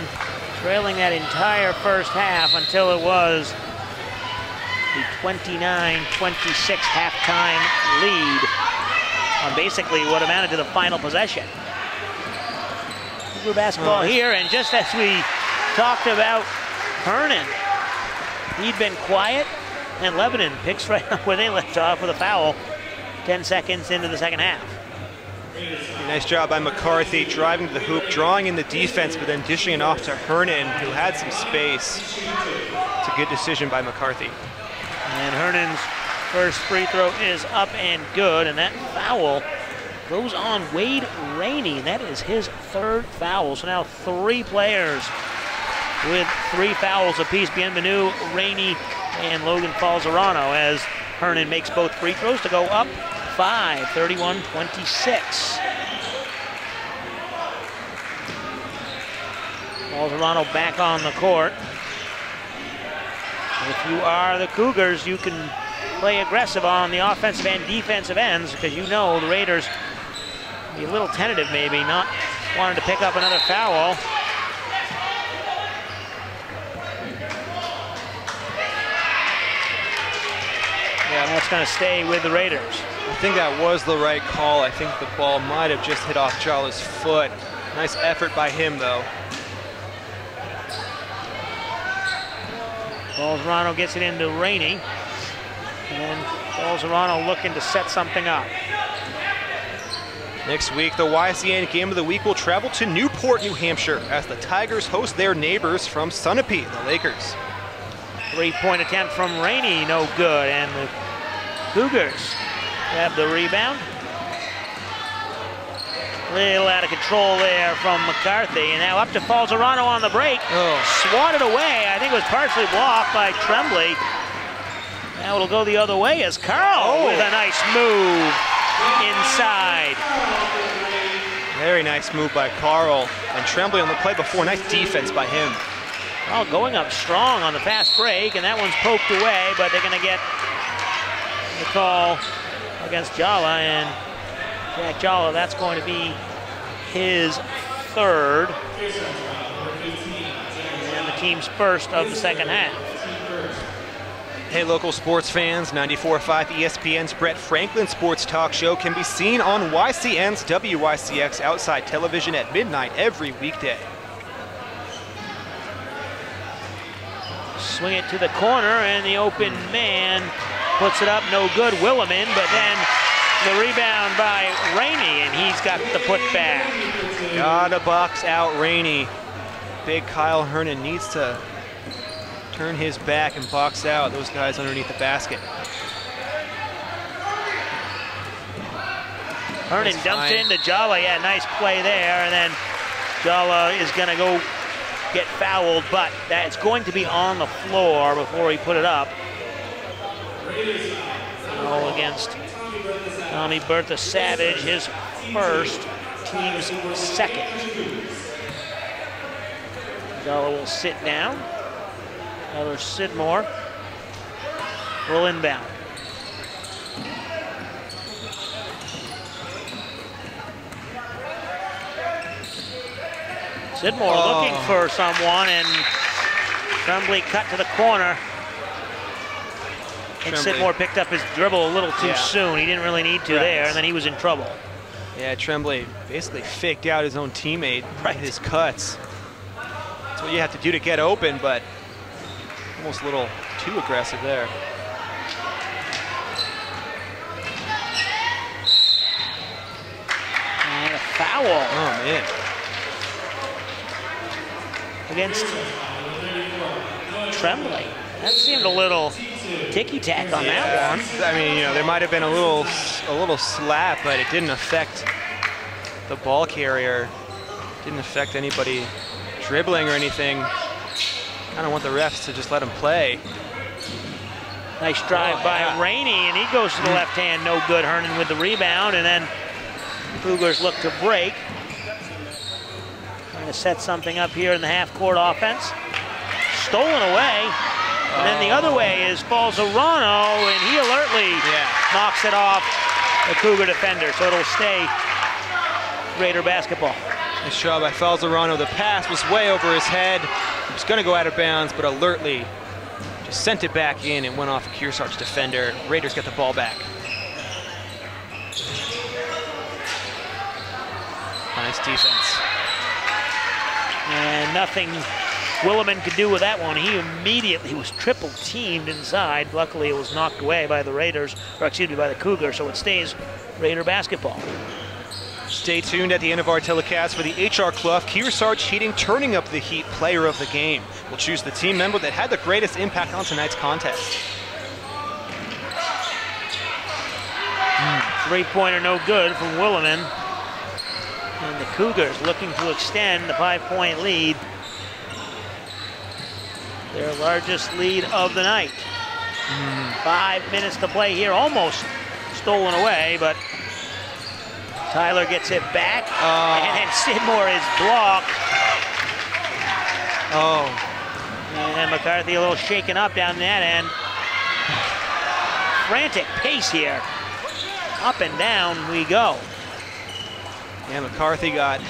trailing that entire first half until it was the 29-26 halftime lead on basically what amounted to the final possession. Cougar basketball here, and just as we talked about Hernan, he'd been quiet, and Lebanon picks right up where they left off with a foul 10 seconds into the second half. Nice job by McCarthy, driving to the hoop, drawing in the defense, but then dishing it off to Hernan, who had some space. It's a good decision by McCarthy. And Hernan's first free throw is up and good, and that foul goes on Wade Rainey. That is his third foul. So now 3 players with 3 fouls apiece. Bienvenu, Rainey, and Logan Falzarano, as Hernan makes both free throws to go up 5, 31-26. Falzarano back on the court. If you are the Cougars, you can play aggressive on the offensive and defensive ends, because you know the Raiders be a little tentative maybe, not wanting to pick up another foul. Yeah, that's going to stay with the Raiders. I think that was the right call. I think the ball might have just hit off Jala's foot. Nice effort by him, though. Falzarano gets it into Rainey. And then Falzarano looking to set something up. Next week, the YCN Game of the Week will travel to Newport, New Hampshire, as the Tigers host their neighbors from Sunapee, the Lakers. 3-point attempt from Rainey, no good. And the Cougars have the rebound. A little out of control there from McCarthy. And now up to Falzarano on the break. Swatted away. I think it was partially blocked by Tremblay. Now it'll go the other way as Carl with a nice move inside. Very nice move by Carl. And Tremblay on the play before. Nice defense by him. Well, going up strong on the fast break, and that one's poked away, but they're going to get the call against Jala, and Jack Jala, that's going to be his third, and the team's first of the second half. Hey, local sports fans, 94.5 ESPN's Brett Franklin Sports Talk Show can be seen on YCN's WYCX Outside Television at midnight every weekday. Swing it to the corner, and the open man puts it up, no good, Williman, but then the rebound by Rainey, and he's got the putback. Gotta box out Rainey. Big Kyle Hernan needs to turn his back and box out those guys underneath the basket. Hernan dumped into Jala. Yeah, nice play there, and then Jala is going to go get fouled, but that's going to be on the floor before he put it up. All against Tommy Bertha Savage, his first, team's second. Jala will sit down. Tyler Sidmore will inbound. Sidmore looking for someone, and Tremblay cut to the corner. I think Sidmore picked up his dribble a little too soon. He didn't really need to there, and then he was in trouble. Yeah, Tremblay basically faked out his own teammate with his cuts. That's what you have to do to get open, but almost a little too aggressive there. And a foul. Oh, man. Against Tremblay. That seemed a little ticky-tack on that one. I mean, you know, there might have been a little slap, but it didn't affect the ball carrier. Didn't affect anybody dribbling or anything. Kind of want the refs to just let him play. Nice drive by Rainey, and he goes to the left hand. No good. Hernan with the rebound, and then Cougars look to break. Trying to set something up here in the half-court offense. Stolen away, and then the other way is Falzarano, and he alertly knocks it off the Cougar defender, so it'll stay Raider basketball. Nice job by Falzarano. The pass was way over his head. He was going to go out of bounds, but alertly just sent it back in and went off a Kearsarge defender. Raiders get the ball back. Nice defense. And nothing Williman could do with that one. He immediately was triple teamed inside. Luckily, it was knocked away by the Raiders, or excuse me, by the Cougars, so it stays Raider basketball. Stay tuned at the end of our telecast for the HR Clough Kearsarge Heating Turning Up the Heat Player of the Game. We'll choose the team member that had the greatest impact on tonight's contest. Three-pointer no good from Williman. And the Cougars looking to extend the 5-point lead. Their largest lead of the night. 5 minutes to play here, almost stolen away, but Tyler gets it back, and then Sidmore is blocked. And McCarthy a little shaken up down that end. Frantic pace here. Up and down we go. Yeah, McCarthy got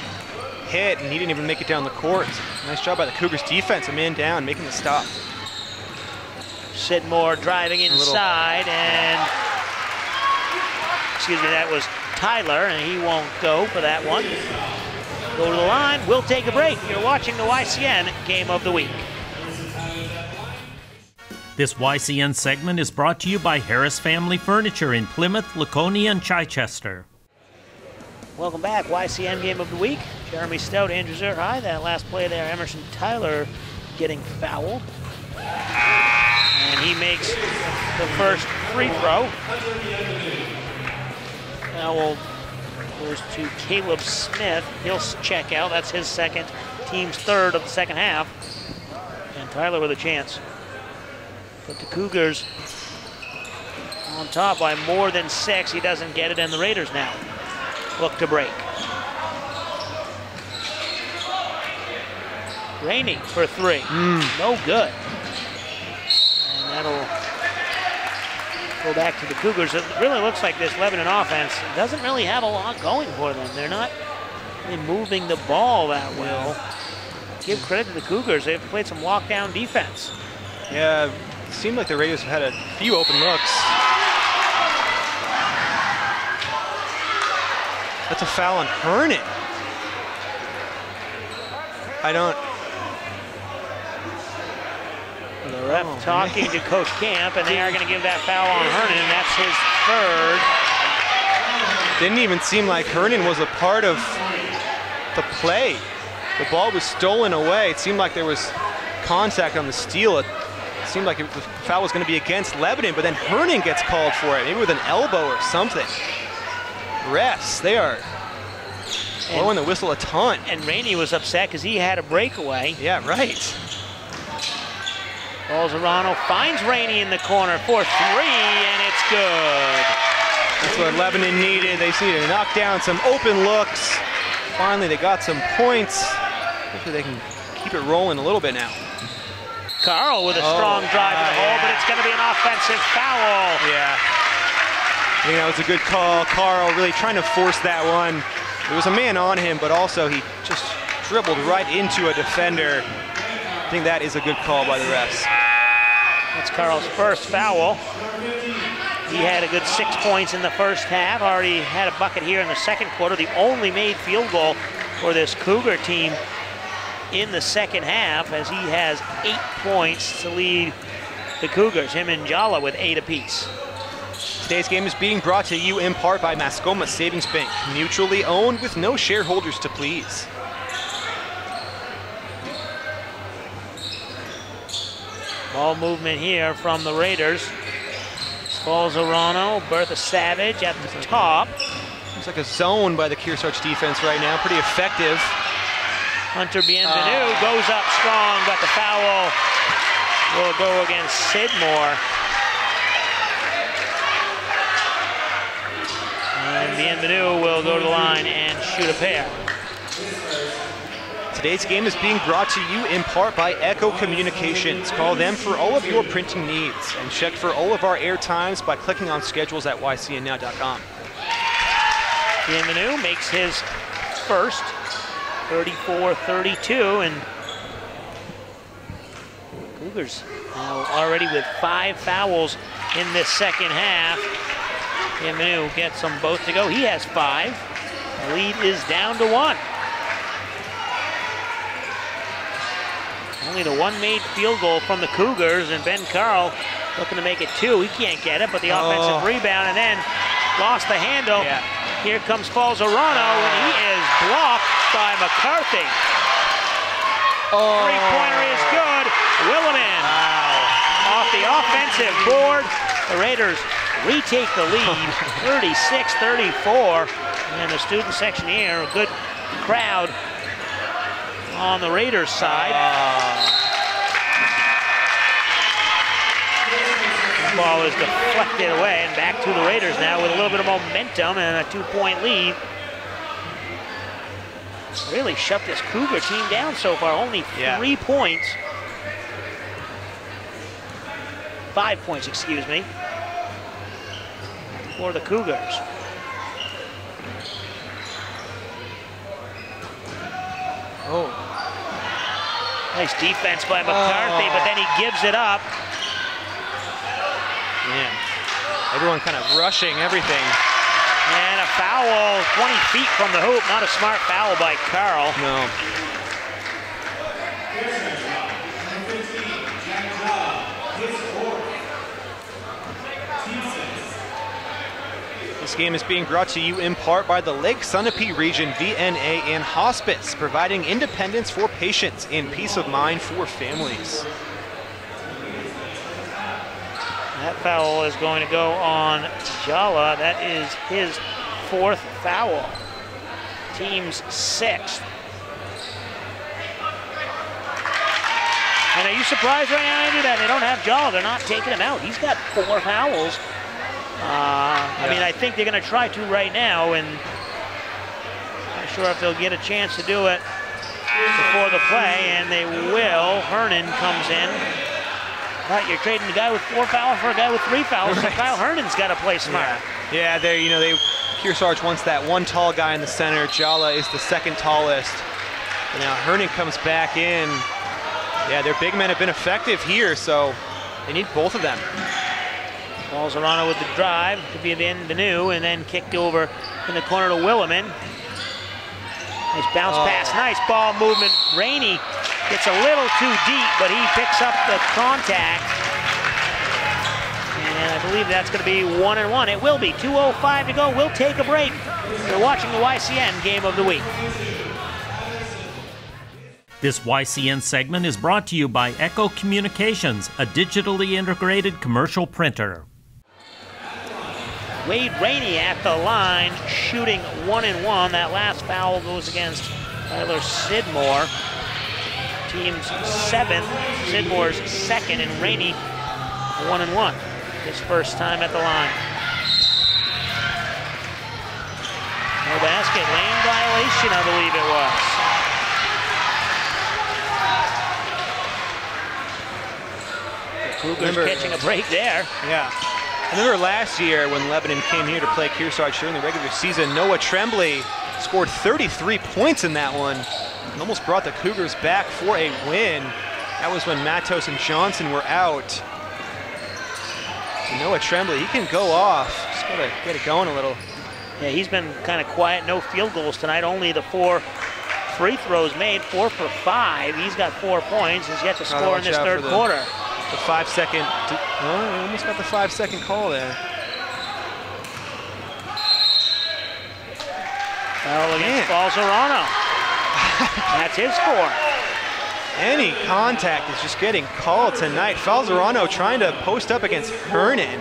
hit, and he didn't even make it down the court. Nice job by the Cougars defense, a man down, making the stop. Sidmore driving inside, and excuse me, that was Tyler, and he won't go for that one. Go to the line, we'll take a break. You're watching the YCN Game of the Week. This YCN segment is brought to you by Harris Family Furniture in Plymouth, Laconia, and Chichester. Welcome back, YCN Game of the Week. Jeremy Stout, Andrew Zerhai. That last play there, Emerson Tyler getting fouled. And he makes the first free throw. Now goes to Caleb Smith. He'll check out. That's his second, team's third of the second half. And Tyler with a chance. But the Cougars on top by more than 6. He doesn't get it, and the Raiders now look to break. Rainey for 3. No good. And that'll go back to the Cougars. It really looks like this Lebanon offense doesn't really have a lot going for them. They're not really moving the ball that well. Give credit to the Cougars. They've played some lockdown defense. Yeah, it seemed like the Raiders have had a few open looks. That's a foul on Hernan. The ref talking to Coach Camp, and they are going to give that foul on Hernan, and that's his 3rd. Didn't even seem like Hernan was a part of the play. The ball was stolen away. It seemed like there was contact on the steal. It seemed like the foul was going to be against Lebanon, but then Hernan gets called for it, maybe with an elbow or something. Refs, they are blowing the whistle a ton. And Rainey was upset because he had a breakaway. Yeah, right. Balzerano finds Rainey in the corner for 3, and it's good. That's what Lebanon needed. They just needed to knock down some open looks. Finally, they got some points. Hopefully they can keep it rolling a little bit now. Carl with a strong drive to the hole, but it's going to be an offensive foul. Yeah. I think that was a good call. Carl really trying to force that one. There was a man on him, but also he just dribbled right into a defender. I think that is a good call by the refs. That's Carl's first foul. He had a good 6 points in the first half. Already had a bucket here in the second quarter. The only made field goal for this Cougar team in the second half, as he has 8 points to lead the Cougars. Him and Jala with 8 apiece. Today's game is being brought to you in part by Mascoma Savings Bank, mutually owned with no shareholders to please. Ball movement here from the Raiders. Balzerano, Bertha Savage at the top. Looks like a zone by the Kearsarge defense right now, pretty effective. Hunter Bienvenu goes up strong, but the foul will go against Sidmore. And Bienvenu will go to the line and shoot a pair. Today's game is being brought to you in part by Echo Communications. Call them for all of your printing needs and check for all of our air times by clicking on schedules at YCNnow.com. Bienvenu makes his first, 34-32, and Cougars now already with 5 fouls in this second half. Bienvenu gets them both to go. He has 5. The lead is down to 1. Only the 1 made field goal from the Cougars, and Ben Carl looking to make it 2. He can't get it, but the offensive rebound, and then lost the handle. Yeah. Here comes Balzerano, and he is blocked by McCarthy. Three-pointer is good. Williman off the offensive board. The Raiders retake the lead, 36-34. And the student section here, a good crowd on the Raiders side. The ball is deflected away, and back to the Raiders now with a little bit of momentum and a 2-point lead. Really shut this Cougar team down so far. Only 3 points. 5 points, excuse me, for the Cougars. Nice defense by McCarthy, but then he gives it up. Man, everyone kind of rushing everything. And a foul 20 feet from the hoop. Not a smart foul by Carl. No. This game is being brought to you in part by the Lake Sunapee Region VNA and Hospice, providing independence for patients and peace of mind for families. That foul is going to go on Jala. That is his 4th foul. Team's 6th. And are you surprised right now, Andrew, that they don't have Jala? They're not taking him out. He's got 4 fouls I mean, I think they're going to try to right now, and not sure if they'll get a chance to do it before the play, and they will. Hernan comes in. But you're trading the guy with 4 fouls for a guy with 3 fouls. Right. So Kyle Hernan's got to play smart. Yeah, Kearsarge wants that one tall guy in the center. Jala is the second tallest. And now Hernan comes back in. Yeah, their big men have been effective here, so they need both of them. Falzarano with the drive to be in Benu, and then kicked over in the corner to Williman. Nice bounce pass, nice ball movement. Rainey gets a little too deep, but he picks up the contact. And I believe that's going to be 1-1. It will be 2:05 to go. We'll take a break. You're watching the YCN Game of the Week. This YCN segment is brought to you by Echo Communications, a digitally integrated commercial printer. Wade Rainey at the line, shooting 1-1. That last foul goes against Tyler Sidmore. Team's 7th, Sidmore's 2nd, and Rainey 1-1. His first time at the line. No basket, lane violation, I believe it was. The Cougars catching a break there. Yeah. I remember last year when Lebanon came here to play Kearsarge during the regular season, Noah Tremblay scored 33 points in that one and almost brought the Cougars back for a win. That was when Matos and Johnson were out. So Noah Tremblay, he can go off. Just gotta get it going a little. Yeah, he's been kind of quiet, no field goals tonight, only the 4 free throws made, 4 for 5. He's got 4 points, he's yet to score in this third quarter. The 5-second, oh, he almost got the 5-second call there. Foul against Falzarano. That's his 4. Any contact is just getting called tonight. Falzarano trying to post up against Hernan.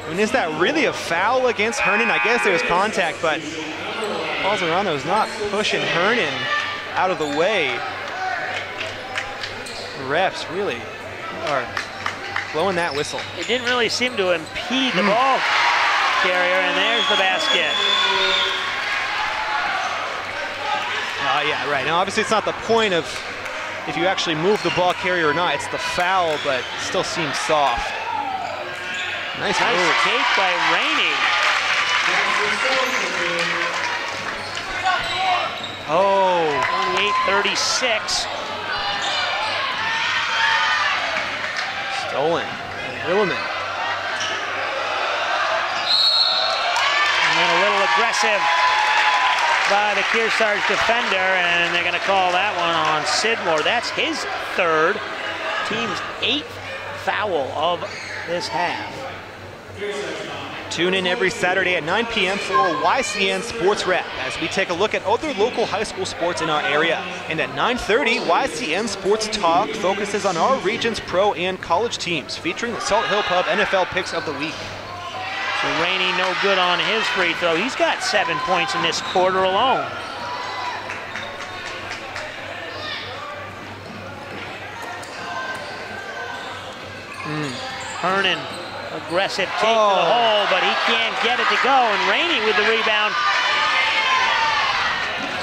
I mean, is that really a foul against Hernan? I guess there was contact, but Falzarano's not pushing Hernan out of the way. The refs really are blowing that whistle. It didn't really seem to impede the ball carrier, and there's the basket. Yeah, right. Now, obviously, it's not the point of if you actually move the ball carrier or not. It's the foul, but it still seems soft. Nice move. Take by Rainey. Oh. 28-36. Stolen. Williman. And a little aggressive by the Kearsarge defender, and they're going to call that one on Sidmore. That's his 3rd, team's 8th foul of this half. Tune in every Saturday at 9 p.m. for YCN Sports Wrap as we take a look at other local high school sports in our area. And at 9:30, YCN Sports Talk focuses on our region's pro and college teams, featuring the Salt Hill Pub NFL Picks of the Week. So Rainey no good on his free throw. He's got 7 points in this quarter alone. Hernan, aggressive take to the hole, but he can't get it to go. And Rainey with the rebound.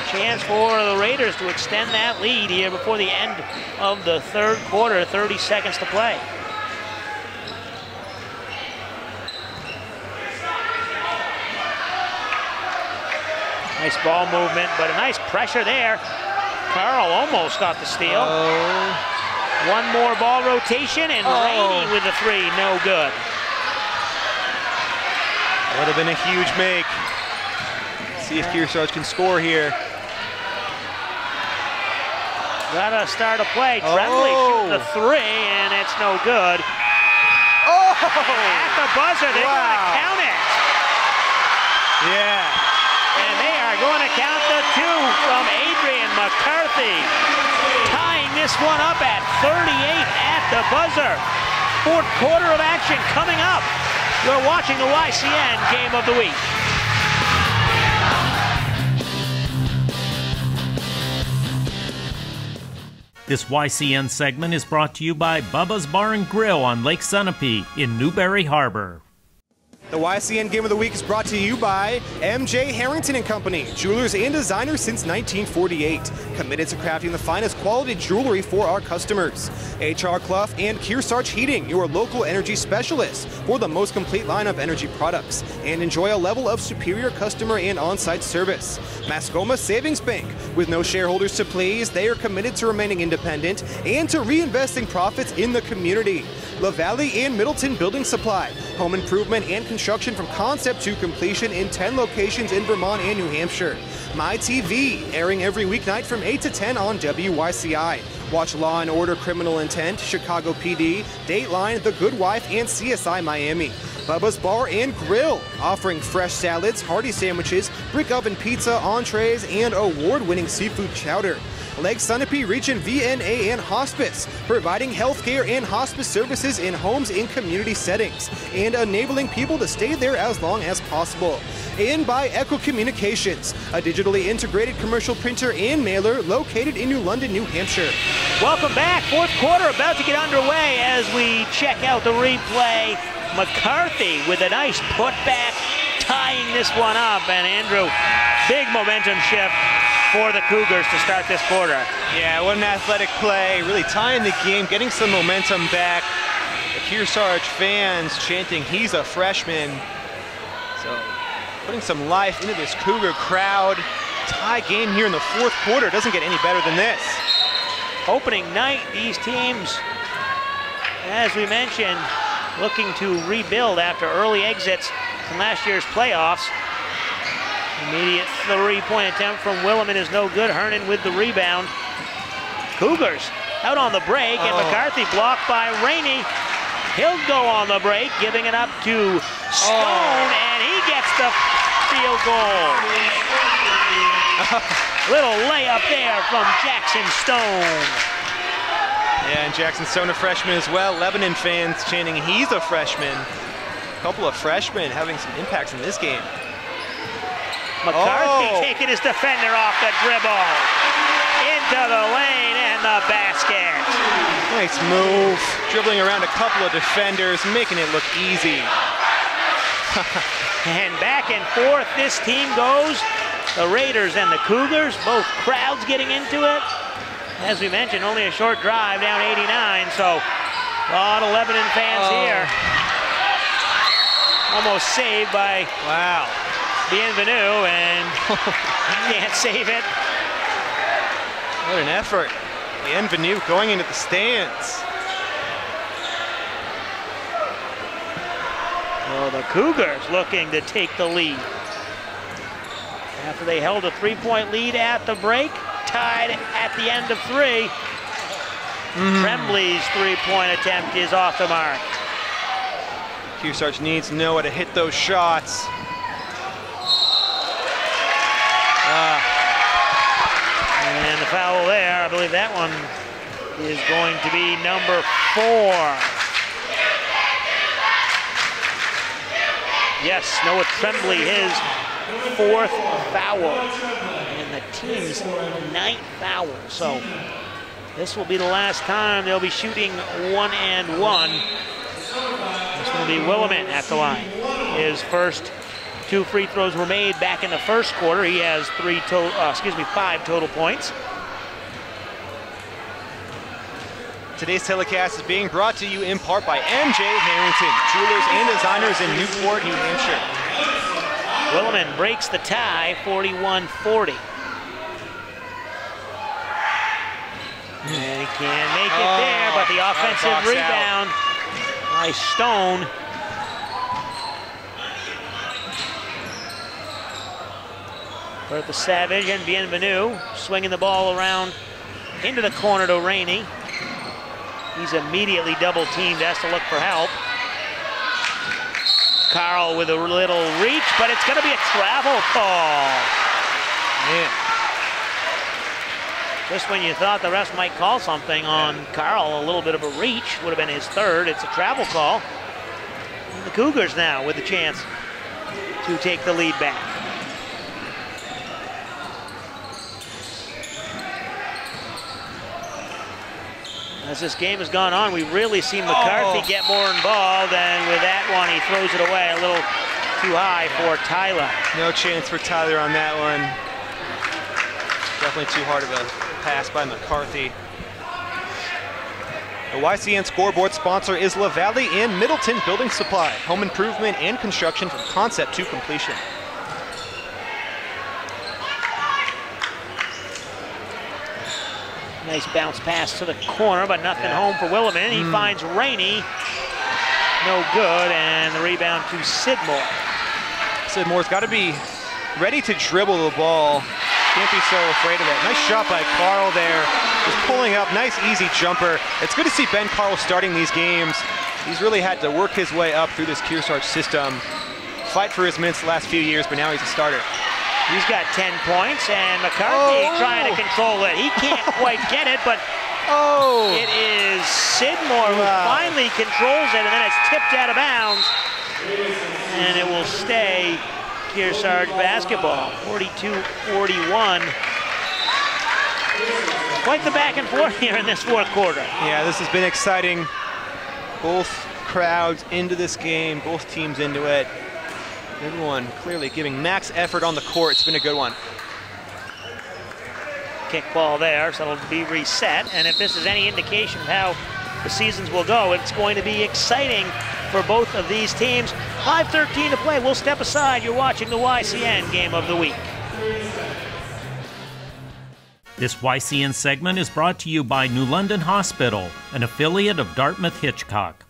Chance for the Raiders to extend that lead here before the end of the third quarter. 30 seconds to play. Nice ball movement, but a nice pressure there. Carl almost got the steal. One more ball rotation, and Rainey with the 3, no good. Would have been a huge make. Let's see if Kearsarge can score here. Gotta start a play. Tremblay shooting the 3, and it's no good. At the buzzer, they're gonna count it. Yeah. And they are going to count the 2 from Adrian McCarthy. Tying this one up at 38 at the buzzer. Fourth quarter of action coming up. You're watching the YCN Game of the Week. This YCN segment is brought to you by Bubba's Bar and Grill on Lake Sunapee in Newberry Harbor. The YCN Game of the Week is brought to you by MJ Harrington & Company, jewelers and designers since 1948. Committed to crafting the finest quality jewelry for our customers. HR Clough and Kearsarge Heating, your local energy specialists for the most complete line of energy products. And enjoy a level of superior customer and on-site service. Mascoma Savings Bank, with no shareholders to please, they are committed to remaining independent and to reinvesting profits in the community. La Valley and Middleton Building Supply, home improvement and construction from concept to completion in 10 locations in Vermont and New Hampshire. My TV, airing every weeknight from 8 to 10 on WYCI. Watch Law & Order Criminal Intent, Chicago PD, Dateline, The Good Wife, and CSI Miami. Bubba's Bar and Grill, offering fresh salads, hearty sandwiches, brick oven pizza, entrees, and award-winning seafood chowder. Lake Sunapee Region VNA and Hospice, providing healthcare and hospice services in homes in community settings, and enabling people to stay there as long as possible. And by Echo Communications, a digitally integrated commercial printer and mailer located in New London, New Hampshire. Welcome back. Fourth quarter about to get underway as we check out the replay. McCarthy with a nice putback, tying this one up. And Andrew, big momentum shift for the Cougars to start this quarter. Yeah, what an athletic play, really tying the game, getting some momentum back. The Kearsarge fans chanting, "He's a freshman." So putting some life into this Cougar crowd. Tie game here in the fourth quarter. Doesn't get any better than this. Opening night, these teams, as we mentioned, looking to rebuild after early exits from last year's playoffs. Immediate three-point attempt from Williman is no good. Hernan with the rebound. Cougars out on the break, and McCarthy blocked by Rainey. He'll go on the break, giving it up to Stone, and he gets the field goal. Little layup there from Jackson Stone. Yeah, and Jackson Stone, a freshman as well. Lebanon fans chanting, "He's a freshman." A couple of freshmen having some impacts in this game. McCarthy taking his defender off the dribble. Into the lane and the basket. Nice move. Dribbling around a couple of defenders, making it look easy. And back and forth this team goes. The Raiders and the Cougars, both crowds getting into it. As we mentioned, only a short drive down 89, so a lot of Lebanon fans here. Almost saved by Bienvenu, and can't save it. What an effort. Bienvenu going into the stands. Well, the Cougars looking to take the lead. After they held a three-point lead at the break, tied at the end of three. Tremblay's three-point attempt is off the mark. Kearsarge needs Noah to hit those shots. And the foul there, I believe that one is going to be number 4. Yes, Noah Tremblay, his 4th foul. And the team's 9th foul. So this will be the last time they'll be shooting 1 and 1. This will be Williman at the line. His first 2 free throws were made back in the first quarter. He has 5 total points. Today's telecast is being brought to you in part by MJ Harrington, jewelers and designers in Newport, New Hampshire. Williman breaks the tie, 41-40. And he can't make it there, but the offensive rebound by Stone. Bertha Savage and Bienvenu swinging the ball around into the corner to Rainey. He's immediately double teamed, has to look for help. Carl with a little reach, but it's going to be a travel call. Man. Just when you thought the refs might call something on Carl, a little bit of a reach, would have been his 3rd. It's a travel call. And the Cougars now with a chance to take the lead back. As this game has gone on, we've really seen McCarthy get more involved, and with that one, he throws it away a little too high for Tyler. No chance for Tyler on that one. Definitely too hard of a pass by McCarthy. The YCN scoreboard sponsor is LaValle and Middleton Building Supply. Home improvement and construction from concept to completion. Nice bounce pass to the corner, but nothing home for Williman. He finds Rainey. No good, and the rebound to Sidmore. Sidmore's got to be ready to dribble the ball. Can't be so afraid of it. Nice shot by Carl there. Just pulling up, nice easy jumper. It's good to see Ben Carl starting these games. He's really had to work his way up through this Kearsarge system. Fight for his minutes the last few years, but now he's a starter. He's got 10 points, and McCarthy trying to control it. He can't quite get it, but it is Sidmore who finally controls it, and then it's tipped out of bounds. And it will stay Kearsarge basketball, 42-41. Quite the back and forth here in this fourth quarter. Yeah, this has been exciting. Both crowds into this game, both teams into it. Everyone clearly giving max effort on the court. It's been a good one. Kick ball there, so it'll be reset. And if this is any indication of how the seasons will go, it's going to be exciting for both of these teams. 5:13 to play. We'll step aside. You're watching the YCN Game of the Week. This YCN segment is brought to you by New London Hospital, an affiliate of Dartmouth Hitchcock.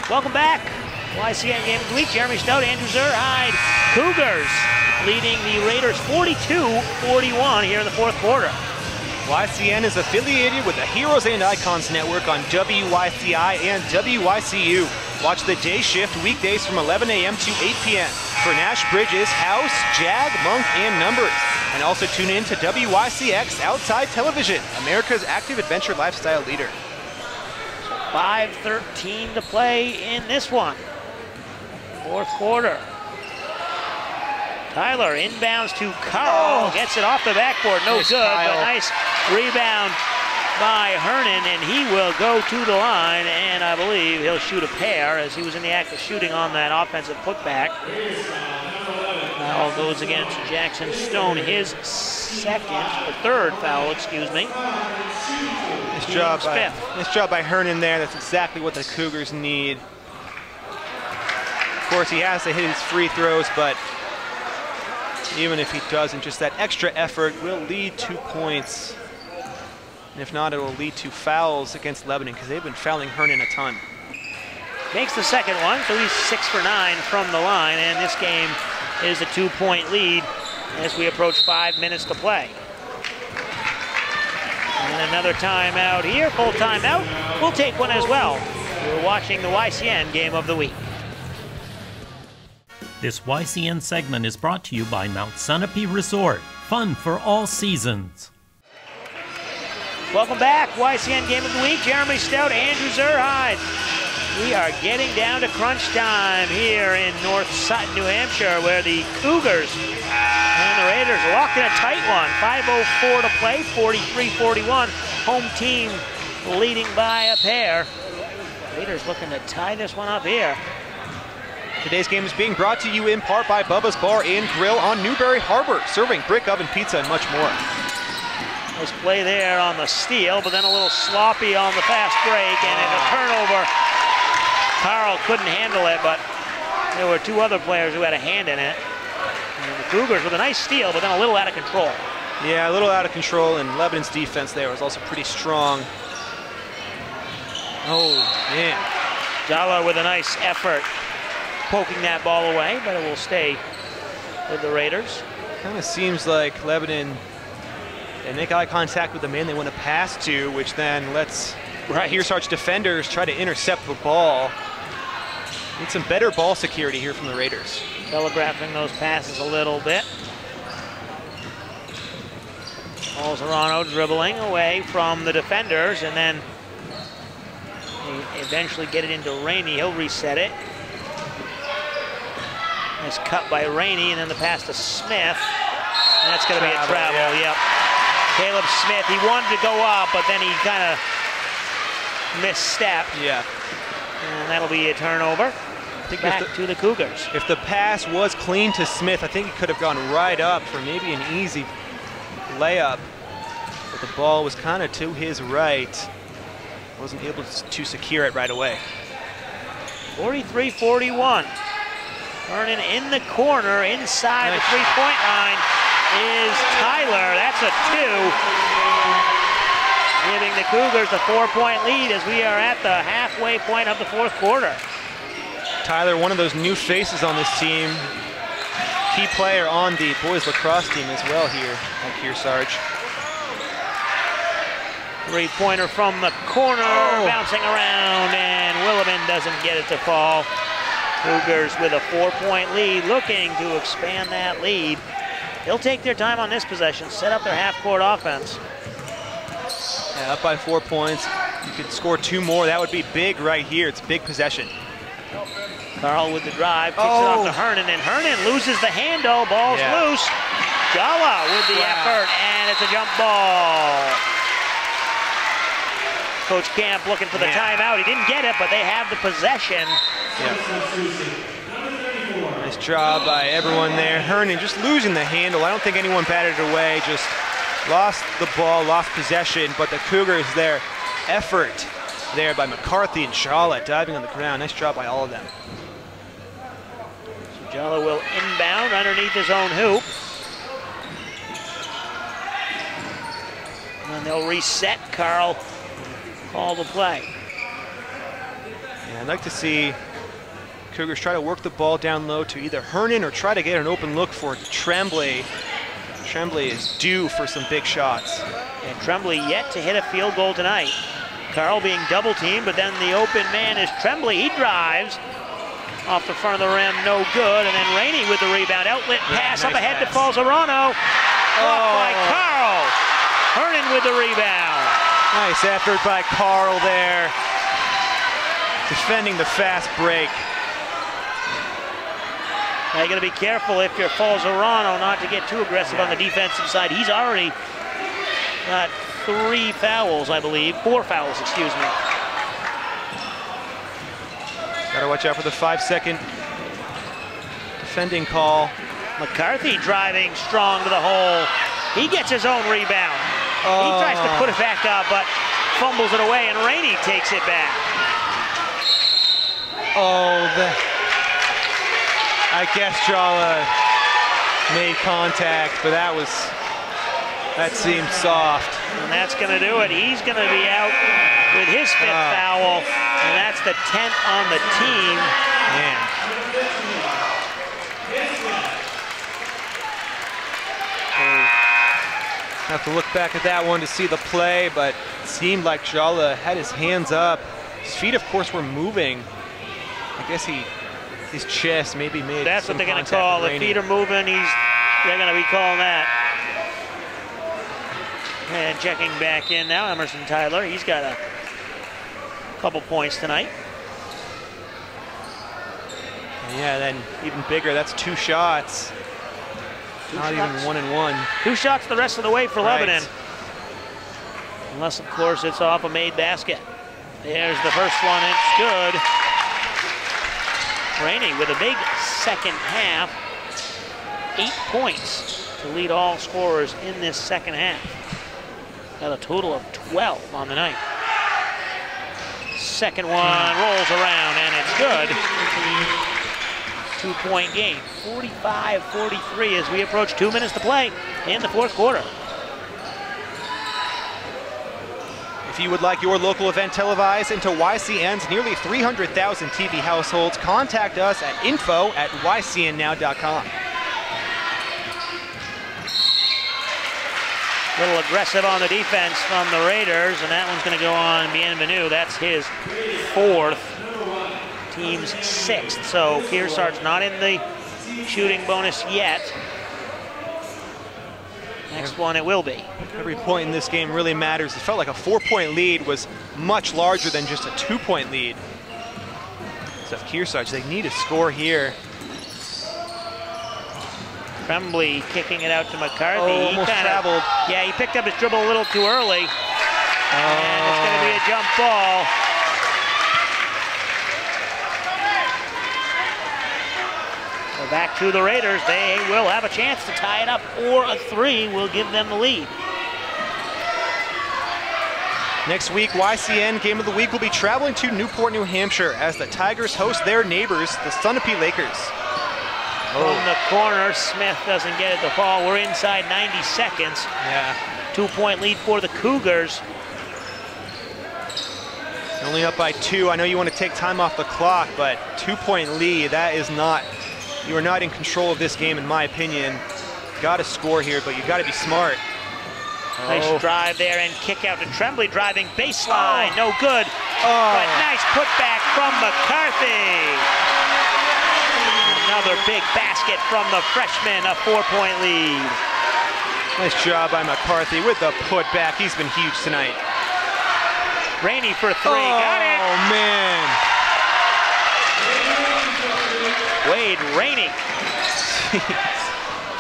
Welcome back. YCN Game of the Week. Jeremy Stout, Andrew Zerhide. Cougars leading the Raiders 42-41 here in the fourth quarter. YCN is affiliated with the Heroes and Icons Network on WYCI and WYCU. Watch the day shift weekdays from 11 a.m. to 8 p.m. for Nash Bridges, House, Jag, Monk, and Numbers. And also tune in to WYCX Outside Television, America's active adventure lifestyle leader. 5:13 to play in this one. Fourth quarter. Tyler inbounds to Carl, gets it off the backboard, no good, but nice rebound by Hernan, and he will go to the line, and I believe he'll shoot a pair as he was in the act of shooting on that offensive putback. Foul goes against Jackson Stone, his third foul, excuse me. Nice job by Hernan there. That's exactly what the Cougars need. Of course, he has to hit his free throws, but even if he doesn't, just that extra effort will lead to points. And if not, it will lead to fouls against Lebanon because they've been fouling Hernan a ton. Makes the second one, so he's 6 for 9 from the line, and this game is a 2-point lead as we approach 5 minutes to play. And another timeout here, full timeout. We'll take one as well. We're watching the YCN Game of the Week. This YCN segment is brought to you by Mount Sunapee Resort. Fun for all seasons. Welcome back, YCN Game of the Week. Jeremy Stout, Andrew Zerhide. We are getting down to crunch time here in North Sutton, New Hampshire, where the Cougars and the Raiders are locked in a tight one. 5:04 to play, 43-41. Home team leading by a pair. Raiders looking to tie this one up here. Today's game is being brought to you in part by Bubba's Bar and Grill on Newberry Harbor, serving brick oven pizza and much more. Nice play there on the steal, but then a little sloppy on the fast break, and in a turnover. Carl couldn't handle it, but there were two other players who had a hand in it. And the Cougars with a nice steal, but then a little out of control. Yeah, a little out of control, and Lebanon's defense there was also pretty strong. Oh, man. Jala with a nice effort, poking that ball away, but it will stay with the Raiders. Kind of seems like Lebanon, they make eye contact with the man they want to pass to, which then lets Kearsarge defenders try to intercept the ball. Need some better ball security here from the Raiders. Telegraphing those passes a little bit. Alzerano dribbling away from the defenders, and then they eventually get it into Rainey. He'll reset it. Nice cut by Rainey, and then the pass to Smith. And that's going to be a travel, yep. Caleb Smith, he wanted to go up, but then he kind of misstep. Yeah. And that'll be a turnover. Back to the Cougars. If the pass was clean to Smith, I think he could have gone right up for maybe an easy layup. But the ball was kind of to his right. Wasn't able to secure it right away. 43-41. Vernon in the corner, inside the three-point line is Tyler. That's a 2. Giving the Cougars a 4-point lead as we are at the halfway point of the fourth quarter. Tyler, one of those new faces on this team. Key player on the boys lacrosse team as well here at Kearsarge. Three-pointer from the corner, bouncing around, and Williman doesn't get it to fall. Cougars with a 4-point lead, looking to expand that lead. They'll take their time on this possession, set up their half-court offense. Yeah, up by 4 points. You could score 2 more. That would be big right here. It's a big possession. Carl with the drive, kicks it off to Hernan, and Hernan loses the handle. Ball's loose. Jala with the effort, and it's a jump ball. Coach Camp looking for the timeout. He didn't get it, but they have the possession. Nice job by everyone there. Hernan just losing the handle. I don't think anyone batted it away. Just lost the ball, lost possession, but the Cougars, their effort there by McCarthy and Jala diving on the ground. Nice job by all of them. So Jala will inbound underneath his own hoop. And they'll reset. Carl call the play. Yeah, I'd like to see Cougars try to work the ball down low to either Hernan or try to get an open look for Tremblay. Tremblay is due for some big shots. And Tremblay yet to hit a field goal tonight. Carl being double teamed, but then the open man is Tremblay. He drives off the front of the rim, no good. And then Rainey with the rebound. Outlet pass up ahead to Falzarano. Blocked by Carl. Hernan with the rebound. Nice effort by Carl there. Defending the fast break. Now you got to be careful if you're Falzarano not to get too aggressive on the defensive side. He's already got 3 fouls, I believe. 4 fouls, excuse me. Gotta watch out for the 5-second defending call. McCarthy driving strong to the hole. He gets his own rebound. He tries to put it back up, but fumbles it away, and Rainey takes it back. I guess Jala made contact, but that seemed soft. And that's going to do it. He's going to be out with his 5th foul, and that's the 10th on the team. Man. Have to look back at that one to see the play, but it seemed like Jala had his hands up. His feet, of course, were moving. I guess his chest maybe made. That's what they're going to call. The feet are moving. They're going to be calling that. And checking back in now, Emerson Tyler. He's got a couple points tonight. Yeah, then even bigger. That's 2 shots. Not even 1 and 1. 2 shots the rest of the way for Lebanon. Unless, of course, it's off a made basket. There's the first one. It's good. Rainey with a big second half. 8 points to lead all scorers in this second half. Got a total of 12 on the night. Second one rolls around, and it's good. 2-point game. 45-43 as we approach 2 minutes to play in the fourth quarter. If you would like your local event televised into YCN's nearly 300,000 TV households, contact us at info@ycnnow.com. A little aggressive on the defense from the Raiders, and that one's going to go on Bienvenu. That's his 4th, team's 6th. So Kearsarge not in the shooting bonus yet. Next one it will be. Every point in this game really matters. It felt like a 4-point lead was much larger than just a 2-point lead. So Kearsarge, they need a score here. Tremblay kicking it out to McCarthy. Almost traveled. Yeah, he picked up his dribble a little too early. And it's going to be a jump ball. So back to the Raiders. They will have a chance to tie it up, or a 3 will give them the lead. Next week, YCN Game of the Week will be traveling to Newport, New Hampshire as the Tigers host their neighbors, the Sunapee Lakers. From the corner, Smith doesn't get it to fall. We're inside 90 seconds. Yeah. 2-point lead for the Cougars. Only up by 2. I know you want to take time off the clock, but 2-point lead, that is not, you are not in control of this game in my opinion. Got to score here, but you got to be smart. Nice drive there and kick out to Tremblay, driving baseline, no good. But nice putback from McCarthy. Another big basket from the freshman, a 4-point lead. Nice job by McCarthy with the putback. He's been huge tonight. Rainey for 3, got it. Oh man. Wade Rainey.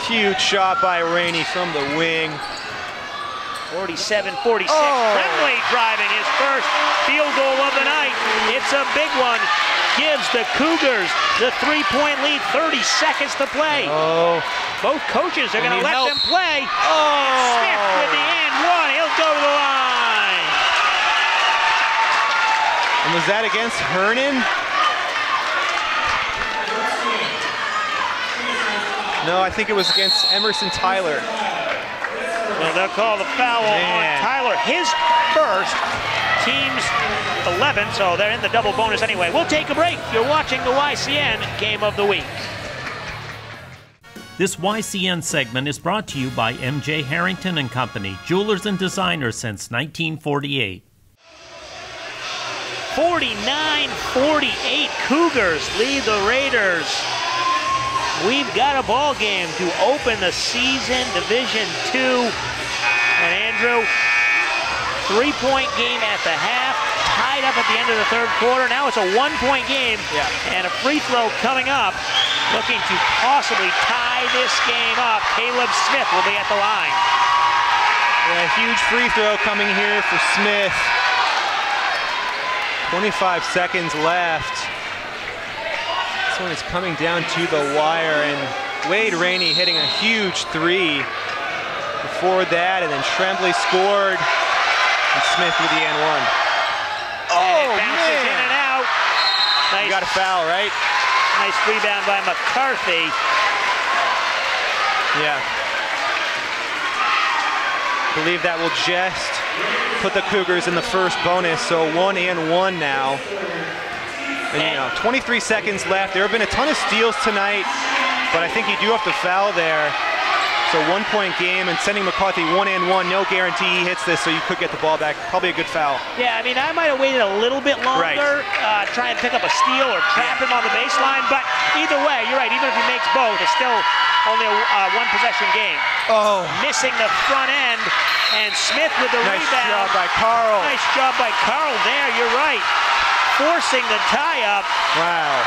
Huge shot by Rainey from the wing. 47-46, Tremblay driving his first field goal of the night. It's a big one. Gives the Cougars the 3-point lead, 30 seconds to play. Both coaches are going to let them play. And Smith with the and one, he'll go to the line. And was that against Hernan? No, I think it was against Emerson Tyler. So they'll call the foul on Tyler. His first, team's 11, so they're in the double bonus anyway. We'll take a break. You're watching the YCN Game of the Week. This YCN segment is brought to you by MJ Harrington and Company, jewelers and designers since 1948. 49-48, Cougars lead the Raiders. We've got a ball game to open the season, Division II. And Andrew, 3-point game at the half, tied up at the end of the third quarter. Now it's a 1-point game, and a free throw coming up, looking to possibly tie this game up. Caleb Smith will be at the line. Yeah, huge free throw coming here for Smith. 25 seconds left. This one is coming down to the wire, and Wade Rainey hitting a huge 3 before that, and then Tremblay scored, and Smith with the and one. And it bounces in and out. Nice. You got a foul, right? Nice rebound by McCarthy. Yeah. I believe that will just put the Cougars in the first bonus, so 1 and 1 now. And, you know, 23 seconds left. There have been a ton of steals tonight, but I think you do have to foul there. So 1-point game, and sending McCarthy 1 and 1. No guarantee he hits this, so you could get the ball back. Probably a good foul. Yeah, I mean, I might have waited a little bit longer, try and pick up a steal or trap him on the baseline. But either way, you're right. Even if he makes both, it's still only a one-possession game. Missing the front end, and Smith with the rebound. Nice job by Carl. Nice job by Carl there. You're right. Forcing the tie-up. Wow.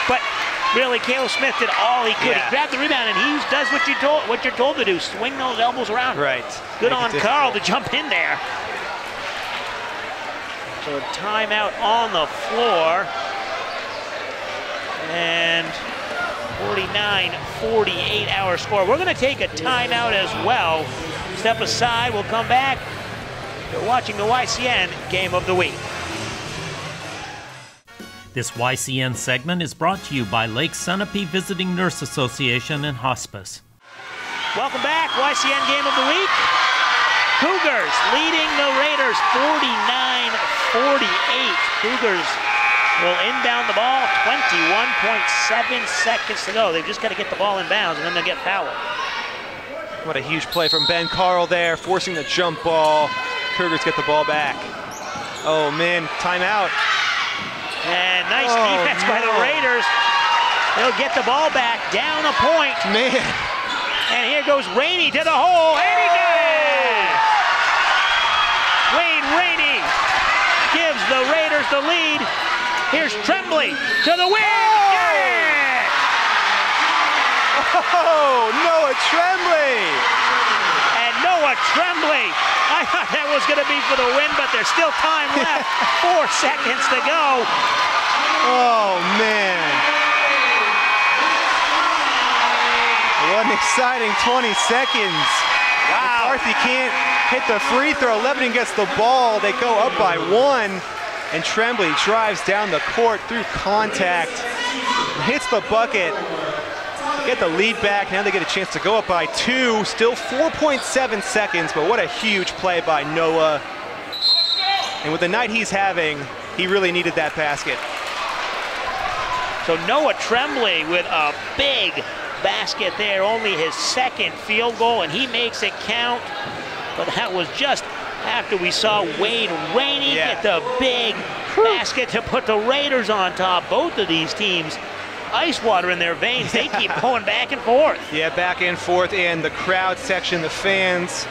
But really, Caleb Smith did all he could. He grabbed the rebound, and he does what you're told to do. Swing those elbows around. Right. Good on Carl to jump in there. So timeout on the floor. And 49-48 our score. We're going to take a timeout as well. Step aside, we'll come back. You're watching the YCN Game of the Week. This YCN segment is brought to you by Lake Sunapee Visiting Nurse Association and Hospice. Welcome back, YCN Game of the Week. Cougars leading the Raiders 49-48. Cougars will inbound the ball, 21.7 seconds to go. They've just got to get the ball in bounds, and then they'll get fouled. What a huge play from Ben Carl there, forcing the jump ball. Cougars get the ball back. Oh man, timeout. And nice defense by the Raiders. They'll get the ball back, down a point. Man. And here goes Rainey to the hole, and he got it! Wade Rainey gives the Raiders the lead. Here's Tremblay to the win. Got it! Oh, Noah Tremblay! And Noah Tremblay I thought that was going to be for the win, but there's still time left. 4 seconds to go. Oh, man. What an exciting 20 seconds. Wow. McCarthy can't hit the free throw. Lebanon gets the ball. They go up by 1. And Tremblay drives down the court through contact. Hits the bucket. Get the lead back. Now they get a chance to go up by 2. Still 4.7 seconds, but what a huge play by Noah. And with the night he's having, he really needed that basket. So Noah Tremblay with a big basket there, only his 2nd field goal, and he makes it count. But that was just after we saw Wade Rainey get the big basket to put the Raiders on top. Both of these teams, ice water in their veins. They keep going back and forth. Yeah, back and forth, and the crowd section, the fans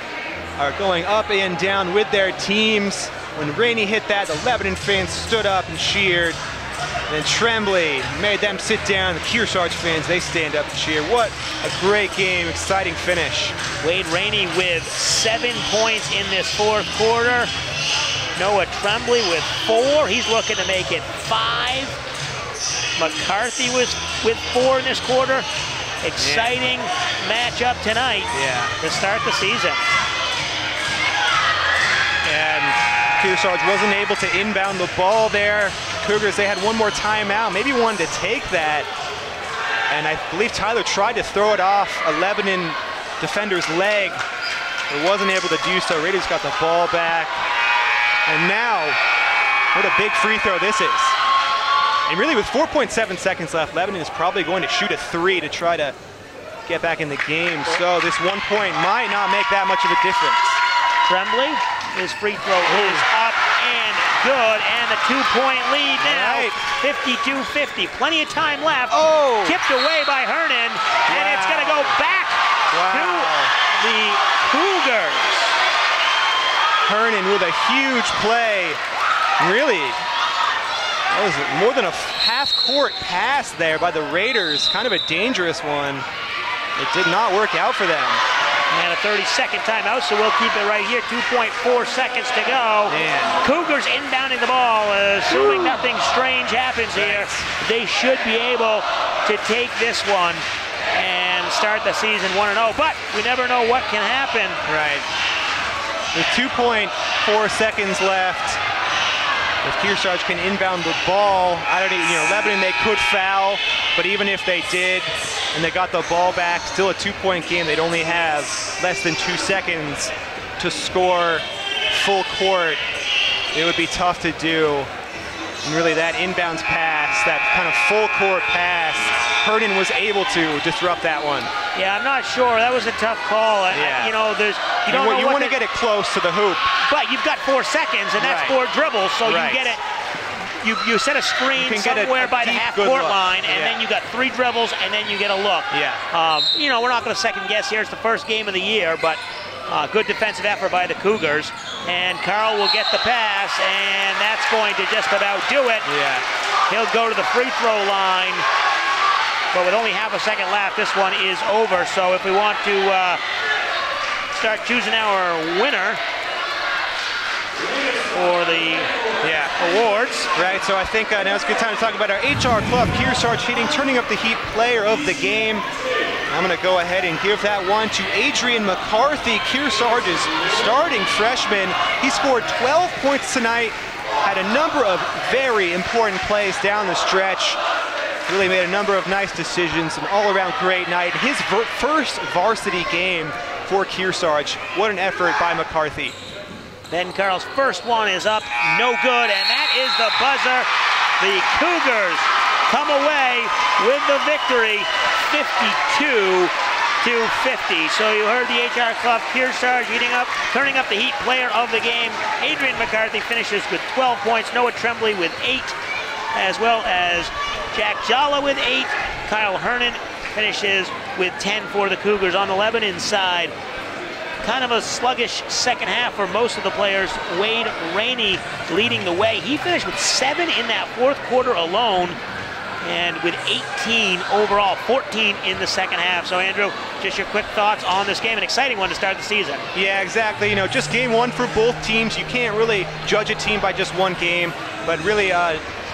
are going up and down with their teams. When Rainey hit that, the Lebanon fans stood up and cheered. And Tremblay made them sit down. The Kearsarge fans, they stand up and cheer. What a great game, exciting finish. Wade Rainey with 7 points in this 4th quarter. Noah Tremblay with 4. He's looking to make it 5. McCarthy was with 4 in this quarter. Exciting matchup tonight to start the season. And Kearsarge wasn't able to inbound the ball there. Cougars, they had one more timeout, maybe wanted to take that. And I believe Tyler tried to throw it off a Lebanon defender's leg, but wasn't able to do so. Raiders got the ball back. And now, what a big free throw this is. And really with 4.7 seconds left, Lebanon is probably going to shoot a 3 to try to get back in the game. So this 1 point might not make that much of a difference. Tremblay, his free throw is up and good, and the 2-point lead now, 52-50. Plenty of time left. Tipped away by Hernan, and it's going to go back to the Cougars. Hernan with a huge play. Really, that was more than a half-court pass there by the Raiders. Kind of a dangerous one. It did not work out for them. And a 30-second timeout, so we'll keep it right here. 2.4 seconds to go. Cougars inbounding the ball, assuming nothing strange happens here. They should be able to take this one and start the season 1-0, but we never know what can happen. Right. With 2.4 seconds left, if Kearsarge can inbound the ball, I don't even, Lebanon, they could foul, but even if they did, and they got the ball back, still a 2-point game, they'd only have less than 2 seconds to score full court. It would be tough to do. And really that inbounds pass, that kind of full court pass, Hernan was able to disrupt that one. Yeah, I'm not sure. That was a tough call. You know, you want to get it close to the hoop. But you've got 4 seconds, and that's 4 dribbles, so you get it. You set a screen somewhere by the half-court line, and then you got 3 dribbles, and then you get a look. You know, we're not going to second guess here. It's the first game of the year, but good defensive effort by the Cougars. And Carl will get the pass, and that's going to just about do it. He'll go to the free throw line, but with only half a second left, this one is over. So if we want to start choosing our winner for the awards. Right, so I think now it's a good time to talk about our HR Club Kearsarge Heating Turning Up the Heat Player of the Game. I'm going to go ahead and give that one to Adrian McCarthy, Kearsarge's starting freshman. He scored 12 points tonight, had a number of very important plays down the stretch, really made a number of nice decisions, an all-around great night. His first varsity game for Kearsarge. What an effort by McCarthy. Ben Carl's first one is up, no good, and that is the buzzer. The Cougars come away with the victory, 52-50. So you heard the HR Club Kearsarge turning up the Heat player of the game. Adrian McCarthy finishes with 12 points, Noah Tremblay with 8, as well as Jack Jalla with 8. Kyle Hernan finishes with 10 for the Cougars. On the Lebanon side, kind of a sluggish second half for most of the players. Wade Rainey leading the way. He finished with 7 in that 4th quarter alone. and with 18 overall, 14 in the second half. So Andrew, just your quick thoughts on this game, an exciting one to start the season. Yeah, exactly. Just game one for both teams. You can't really judge a team by just one game, but really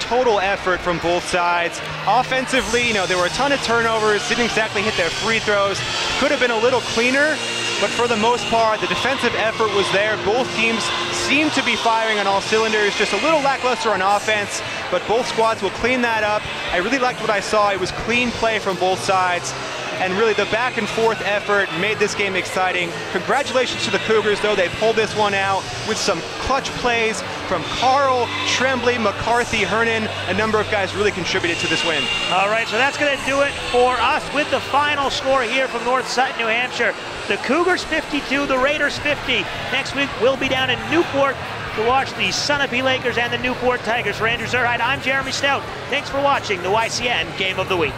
total effort from both sides. Offensively, there were a ton of turnovers, didn't exactly hit their free throws. Could have been a little cleaner, but for the most part, the defensive effort was there. Both teams seemed to be firing on all cylinders, just a little lackluster on offense, but both squads will clean that up. I really liked what I saw. It was clean play from both sides, and really the back and forth effort made this game exciting. Congratulations to the Cougars, though. They pulled this one out with some clutch plays from Carl, Tremblay, McCarthy, Hernan. A number of guys really contributed to this win. All right, so that's going to do it for us with the final score here from North Sutton, New Hampshire. The Cougars 52, the Raiders 50. Next week, we'll be down in Newport to watch the Sunapee Lakers and the Newport Tigers. For Andrew Zerhide, I'm Jeremy Stout. Thanks for watching the YCN Game of the Week.